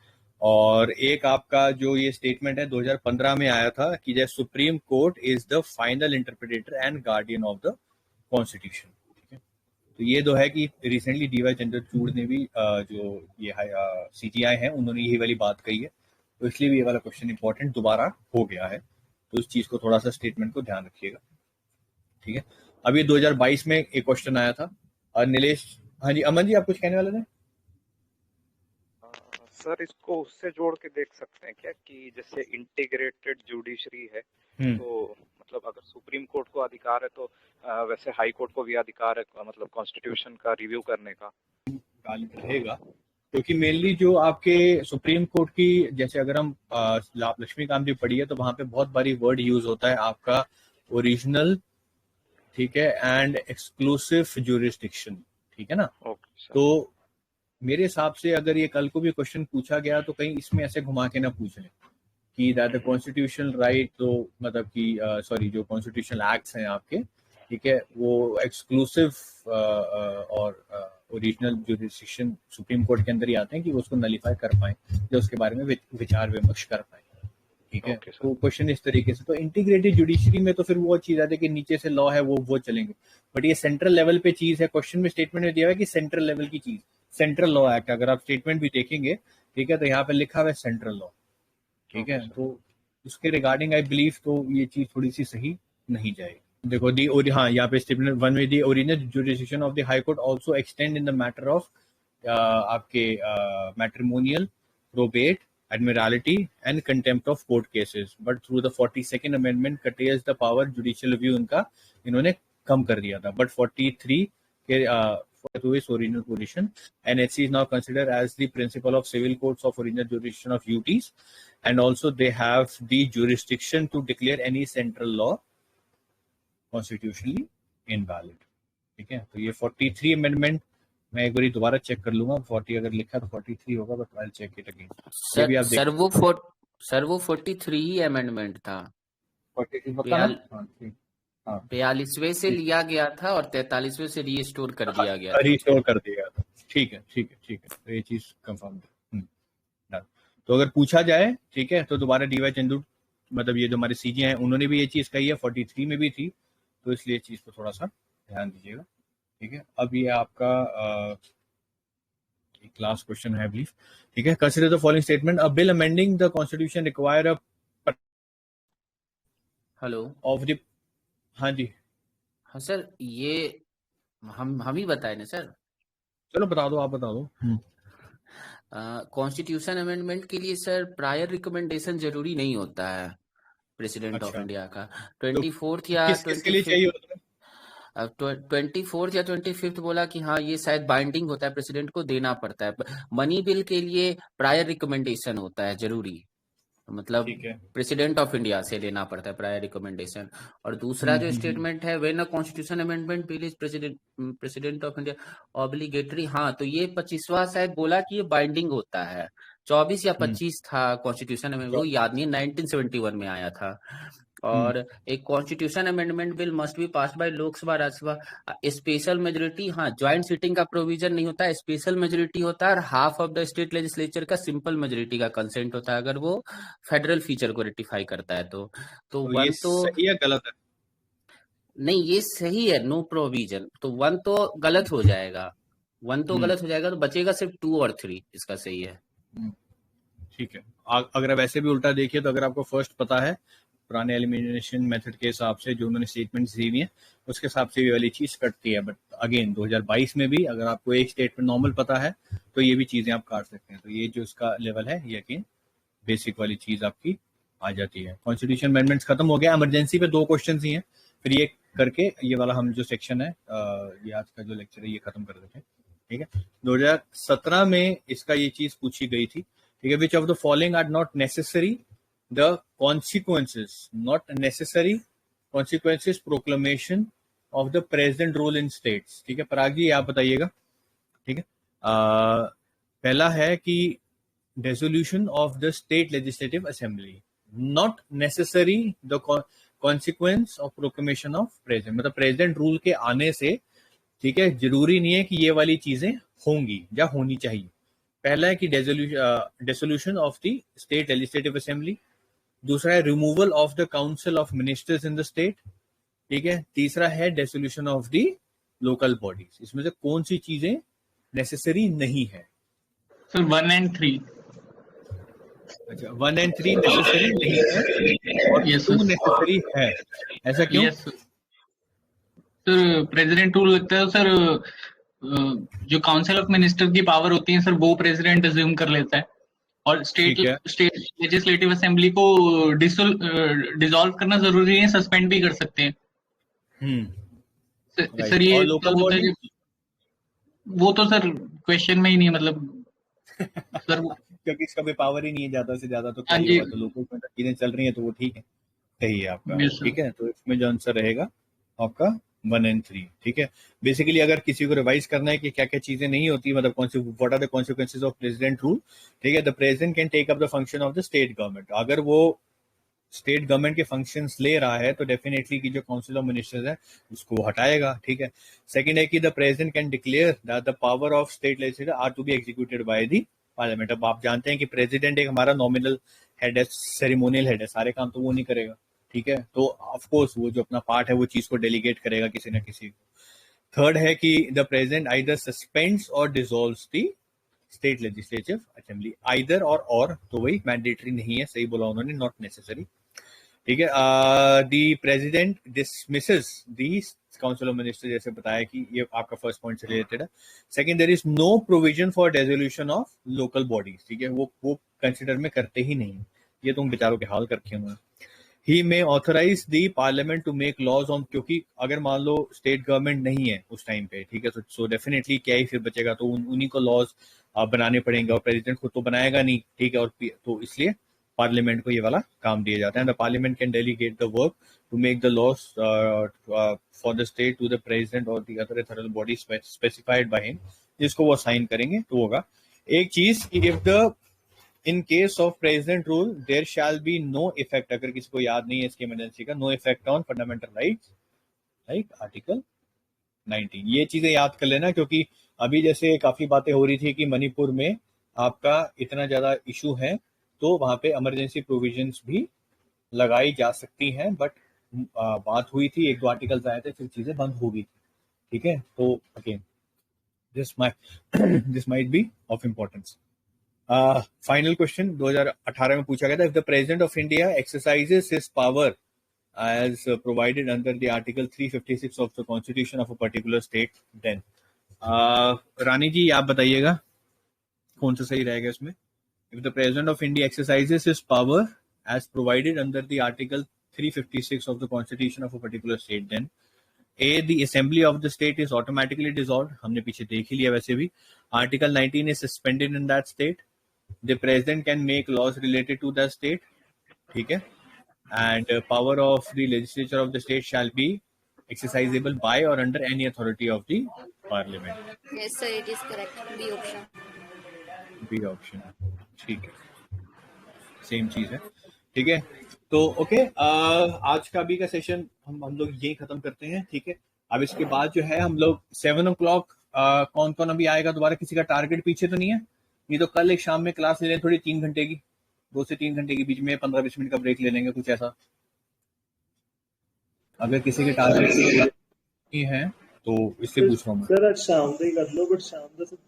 और एक आपका जो ये स्टेटमेंट है 2015 में आया था कि जैसे supreme court is the final interpreter and guardian of the constitution, ठीक है। तो ये दो है कि रिसेंटली DY चंद्रचूड़ ने भी जो ये CJI है उन्होंने यही वाली बात कही है, तो इसलिए भी ये वाला क्वेश्चन इंपॉर्टेंट दोबारा हो गया है, तो उस चीज को थोड़ा सा स्टेटमेंट को ध्यान रखिएगा, ठीक है। अब ये 2022 में एक क्वेश्चन आया था। नीलेश, हाँ जी, अमन जी आप कुछ कहने वाले थे? सर इसको उससे जोड़ के देख सकते हैं क्या कि जैसे इंटीग्रेटेड जुडिशरी है, तो मतलब अगर सुप्रीम कोर्ट को अधिकार है तो वैसे हाई कोर्ट को भी अधिकार है मतलब कॉन्स्टिट्यूशन का रिव्यू करने का रहेगा, क्योंकि मेनली जो आपके सुप्रीम कोर्ट की, जैसे अगर हम लक्ष्मीकांत जी पढ़ी है तो वहां पे बहुत बारी वर्ड यूज होता है आपका ओरिजिनल, ठीक है, एंड एक्सक्लूसिव ज्यूरिसडिक्शन, ठीक है ना। तो मेरे हिसाब से अगर ये कल को भी क्वेश्चन पूछा गया तो कहीं इसमें ऐसे घुमा के ना पूछ लें कि दैट द कॉन्स्टिट्यूशनल राइट, तो मतलब कि सॉरी जो कॉन्स्टिट्यूशनल एक्ट्स हैं आपके, ठीक है, वो एक्सक्लूसिव और ओरिजिनल जुरिडिक्शन सुप्रीम कोर्ट के अंदर ही आते हैं कि वो उसको नलीफाई कर पाए या उसके बारे में विचार विमर्श कर पाए, ठीक है। तो क्वेश्चन इस तरीके से, तो इंटीग्रेटेड जुडिशरी में तो फिर वो चीज आती है कि नीचे से लॉ है वो चलेंगे, बट ये सेंट्रल लेवल पे चीज है। क्वेश्चन में स्टेटमेंट में दिया हुआ है कि सेंट्रल लेवल की चीज, सेंट्रल लॉ एक्ट, अगर आप स्टेटमेंट भी देखेंगे, ठीक है, तो यहाँ पे लिखा हुआ है सेंट्रल लॉ, ठीक है। तो उसके रिगार्डिंग आई बिलीव तो ये चीज थोड़ी सी सही नहीं जाएगी। देखो दी, और हाँ, यहाँ पे स्टेटमेंट 1 में the original jurisdiction of the high court also extend in the matter of आपके matrimonial, probate, admiralty and contempt of court cases, but through the 42nd amendment curtails the power judicial review उनका इन्होंने कम कर दिया था, but 43 के to its original position, NHC is now considered as the principal of civil courts of original jurisdiction of UTs, and also they have the jurisdiction to declare any central law constitutionally invalid, ठीक है। तो ये 43 amendment मैं एक बार दोबारा check कर लूंगा, 40 अगर लिखा तो 43 होगा, but I check it again. Sir वो 43 ही अमेंडमेंट था, 42वें से लिया गया था और 43वें से रीस्टोर कर दिया गया था, रीस्टोर कर दिया था, ठीक है ठीक है ठीक है। तो ये चीज कंफर्म है। तो अगर पूछा जाए, ठीक है, तो दोबारा डीवाई चंदू, मतलब ये जो हमारे सीजी हैं, उन्होंने भी ये चीज कही है, 43 में भी थी, तो इसलिए चीज को थोड़ा सा ध्यान दीजिएगा, ठीक है। अब ये आपका एक लास्ट क्वेश्चन है, बिलीव, ठीक है। Consider the following statement, a bill amending the constitution require a hello of the, हाँ जी, हाँ सर, ये हम ही बताए ना सर, चलो बता दो, आप बता दो। कॉन्स्टिट्यूशन अमेंडमेंट के लिए सर प्रायर रिकमेंडेशन जरूरी नहीं होता है प्रेसिडेंट ऑफ अच्छा, इंडिया का। 24th या किसके लिए चाहिए होता है? 24th या 25th बोला कि हाँ ये शायद बाइंडिंग होता है, प्रेसिडेंट को देना पड़ता है। मनी बिल के लिए प्रायर रिकमेंडेशन होता है जरूरी, मतलब प्रेसिडेंट ऑफ इंडिया से लेना पड़ता है प्रायर रिकमेंडेशन। और दूसरा जो स्टेटमेंट है, when a constitution amendment bill is president of India obligatory, हाँ तो ये 25वां शायद बोला कि ये बाइंडिंग होता है, 24 या 25 था कॉन्स्टिट्यूशन अमेंडमेंट, वो याद नहीं, 1971 में आया था। और एक constitution amendment bill must be pass by Lok Sabha Rajya Sabha, special majority, हाँ ज्वाइंट सीटिंग का प्रोविजन नहीं होता है, स्पेशल मेजोरिटी होता है, और half of the state legislature का सिंपल मेजोरिटी का कंसेंट होता है अगर वो फेडरल फीचर को रेटिफाई करता है। तो वन तो सही है गलत है? नहीं, ये सही है, नो प्रोविजन, तो 1 तो गलत हो जाएगा, 1 तो गलत हो जाएगा, तो बचेगा सिर्फ 2 और 3, इसका सही है। ठीक है। अगर आप ऐसे भी उल्टा देखिए, तो अगर आपको फर्स्ट पता है पुराने एलिमिनेशन मेथड के हिसाब से जो उन्होंने स्टेटमेंट्स दी हुई है, उसके हिसाब से ये वाली चीज कटती है, बट अगेन 2022 में भी अगर आपको एक स्टेटमेंट नॉर्मल पता है तो ये भी चीजें आप काट सकते हैं। तो ये जो इसका लेवल है, ये अगेन बेसिक वाली चीज आपकी आ जाती है। कॉन्स्टिट्यूशन अमेंडमेंट्स खत्म हो गया, इमरजेंसी पे 2 क्वेश्चन ही हैं, फिर ये करके ये वाला हम जो सेक्शन है, ये आज का जो लेक्चर है ये खत्म कर देते हैं, ठीक है। 2017 में इसका ये चीज पूछी गई थी, ठीक है। Which of the following are not necessary the consequences, not necessary consequences proclamation of the president rule in states, ठीक है। पराग जी आप बताइएगा, ठीक है। पहला है कि dissolution of the state legislative assembly, not necessary the consequence of proclamation of president, मतलब president rule के आने से, ठीक है, जरूरी नहीं है कि ये वाली चीजें होंगी या होनी चाहिए। पहला है कि dissolution of the state legislative assembly, दूसरा है removal of the council of ministers in the state, ठीक है। तीसरा है डेसोल्यूशन ऑफ द लोकल बॉडीज। इसमें से कौन सी चीजें नेसेसरी नहीं है? Sir 1 and 3। अच्छा, 1 and 3 नेसेसरी नहीं है और 2 नेसेसरी है, ऐसा क्यों? सर प्रेसिडेंट रूल लगता है सर, जो काउंसिल ऑफ मिनिस्टर की पावर होती है सर, वो प्रेसिडेंट अज्यूम कर लेता है, और स्टेट लेजिस्लेटिव असेंबली को डिसॉल्व करना जरूरी है, सस्पेंड भी कर सकते हैं। सर ये वो तो सर क्वेश्चन में ही नहीं, मतलब सर क्योंकि इसका भी पावर ही नहीं है ज्यादा से ज्यादा, तो क्या हुआ, तो लोगों में चीजें चल रही हैं, तो वो ठीक है, सही है आपका, ठीक है। तो इसमें जो आंसर रहेगा आपका 1 and 3, ठीक है। बेसिकली अगर किसी को रिवाइज करना है कि क्या क्या चीजें नहीं होती, मतलब what are the consequences of president rule, ठीक है। The president can take up the function of the state government. अगर वो स्टेट गवर्नमेंट के फंक्शंस ले रहा है तो डेफिनेटली की जो काउंसिल ऑफ मिनिस्टर्स है उसको हटाएगा, ठीक है। सेकंड है कि the president can declare that the power of state legislature are to be executed by the parliament. अब आप जानते हैं कि प्रेसिडेंट एक हमारा नॉमिनल हेड है, सेरेमोनियल हेड है, सारे काम तो वो नहीं करेगा, ठीक है। तो ऑफ कोर्स वो जो अपना पार्ट है वो चीज को डेलीगेट करेगा किसी ना किसी को। थर्ड है कि द प्रेसिडेंट आइदर सस्पेंड्स और dissolves the state legislative assembly. Either और तो वही मैंडेटरी नहीं है, सही बोला उन्होंने, नॉट नेसेसरी, ठीक है। The president dismisses the council of minister, जैसे बताया कि ये आपका फर्स्ट पॉइंट से रिलेटेड है। Second, there is no provision for resolution of local bodies, ठीक है, वो कंसिडर में करते ही नहीं, ये तुम बेचारों के हाल कर रखे हुए हैं। He may authorise the parliament to make laws on, क्योंकि अगर मान लो स्टेट गवर्नमेंट नहीं है उस टाइम पे, ठीक है, सो डेफिनेटली क्या ही फिर बचेगा, तो उन्हीं को लॉज बनाने पड़ेंगे और प्रेसिडेंट खुद तो बनाएगा नहीं, ठीक है। और तो इसलिए पार्लियामेंट को ये वाला काम दिया जाता है। The parliament can delegate the work to make the laws for the state to the president और the other authority body specified by him, जिसको वो साइन करेंगे तो होगा। एक चीज कि if the in case of president rule there shall be no effect, अगर किसी को याद नहीं है इसकी इमरजेंसी का, no effect on fundamental rights like article 19। ये चीजें याद कर लेना, क्योंकि अभी जैसे काफी बातें हो रही थी कि मणिपुर में आपका इतना ज्यादा इशू है तो वहां पे इमरजेंसी प्रोविजंस भी लगाई जा सकती हैं, बट बात हुई थी, 1-2 आर्टिकल्स आए थे, फिर चीजें बंद हो गई थी, ठीक है। तो again this might be of importance. Final question 2018 में पूछा गया था, if the president of India exercises his power as provided under the article 356 of the constitution of a particular state, then रानी जी आप बताइएगा कौन सा सही रहेगा इसमें। if the president of India exercises his power as provided under the article 356 of the constitution of a particular state, then A, the assembly of the state is automatically dissolved, हमने पीछे देख ही लिया वैसे भी। article 19 is suspended in that state, the president can make laws related to that state, ठीक है। and power of the legislature of the state shall be exercisable by or under any authority of the parliament. Yes sir, it is correct, B option. B option, ठीक है, same चीज है, ठीक है। तो okay, आज का भी का सेशन हम लोग यही खत्म करते हैं, ठीक है। अब इसके बाद जो है हम लोग 7 o'clock कौन कौन अभी आएगा दोबारा, किसी का टारगेट पीछे तो नहीं है, ये तो कल एक शाम में क्लास ले लें थोड़ी 3 घंटे की, 2 से 3 घंटे के बीच में 15-20 मिनट का ब्रेक ले लेंगे, कुछ ऐसा। अगर किसी के टारगेट नहीं है तो इससे पूछ रहा हूँ सर आज शाम ਦਾ ਹੀ ਕਰ ਲਓ, ਬਟ ਸ਼ਾਮ ਦਾ सब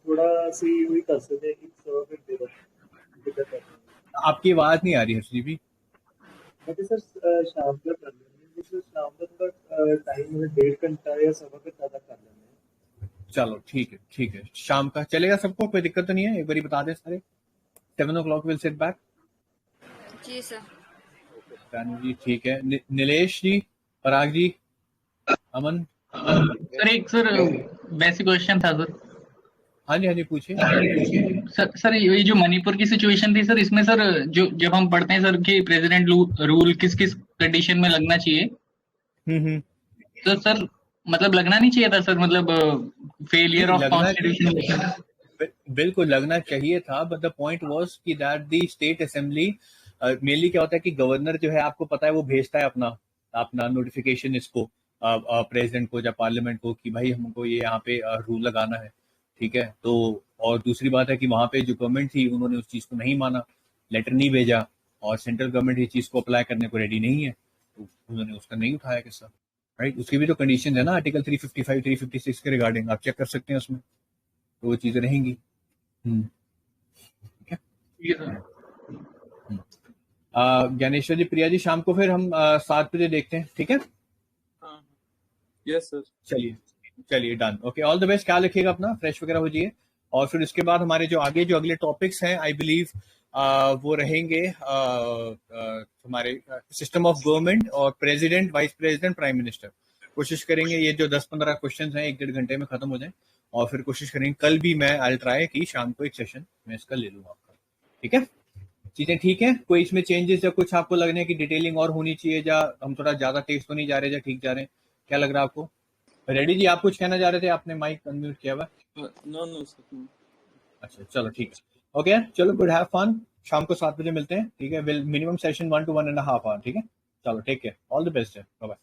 थोड़ा सी वही कर सकते हैं कि सवा फिर दे दो। आपकी आवाज नहीं आ रही है श्री भी। बट सर शाम का कर लेंगे, सर शाम का थोड़ा टाइम में 1.5 घंटा या सवा घंटा तक कर लेंगे। चलो ठीक है, ठीक है, शाम का चलेगा सबको, कोई दिक्कत तो नहीं है, एक बार बता दें सारे। 7 o'clock विल सिट बैक। जी सर। जी ठीक है, नीलेश जी, पराग जी, अमन सर एक सर बेसिक क्वेश्चन था सर। हाँ जी पूछिए। सर ये जो मणिपुर की सिचुएशन थी सर, इसमें सर जो जब हम पढ़ते हैं सर कि प्रेसिडेंट रूल किस किस कंडीशन में लगना चाहिए, तो सर मतलब लगना नहीं चाहिए था सर, मतलब फेलियर ऑफ कॉन्स्टिट्यूशन। बिल्कुल लगना चाहिए था, बट द पॉइंट वाज कि that the state assembly mainly क्या होता है कि गवर्नर जो है आपको पता है वो भेजता है अपना नोटिफिकेशन इसको प्रेसिडेंट को या पार्लियामेंट को कि भाई हमको ये यहाँ पे रूल लगाना है, ठीक है। तो और दूसरी बात है कि वहां पे जो गवर्नमेंट थी उन्होंने उस चीज को नहीं माना, लेटर नहीं भेजा, और सेंट्रल गवर्नमेंट इस चीज को अप्लाई करने को रेडी नहीं है, तो उन्होंने उसका नहीं उठाया किस्सा, राइट। उसकी भी तो कंडीशन है ना आर्टिकल 355 356 के रिगार्डिंग, आप चेक कर सकते हैं उसमें, तो वो चीजें रहेंगी। ठीक है, ज्ञानेश्वर जी, प्रिया जी, शाम को फिर हम 7 बजे देखते हैं, ठीक है। यस सर, चलिए done, okay, all the best, ख्याल रखिएगा अपना, फ्रेश वगैरह हो जाइए। और फिर इसके बाद हमारे जो अगले टॉपिक्स हैं, आई बिलीव वो रहेंगे हमारे सिस्टम ऑफ गवर्नमेंट और president, vice president, prime minister. कोशिश करेंगे ये जो 10-15 क्वेश्चन हैं 1-1.5 घंटे में खत्म हो जाए, और फिर कोशिश करेंगे कल भी मैं आई ट्राई कि शाम को एक सेशन मैं इसका ले लूंगा आपका, ठीक है। चीजें ठीक है, कोई इसमें चेंजेस या कुछ आपको लगने की डिटेलिंग और होनी चाहिए, या हम थोड़ा ज्यादा तेज तो नहीं जा रहे, या ठीक जा रहे हैं, क्या लग रहा है आपको? रेडी जी, आप कुछ कहना चाह रहे थे, आपने माइक अनम्यूट किया हुआ है। No sir, no. अच्छा चलो ठीक है, ओके चलो, गुड, हैव फन। शाम को 7 बजे मिलते हैं, ठीक है। Will minimum session 1 to 1.5 hour, ठीक है। चलो take care, all the best है, बाय बाय।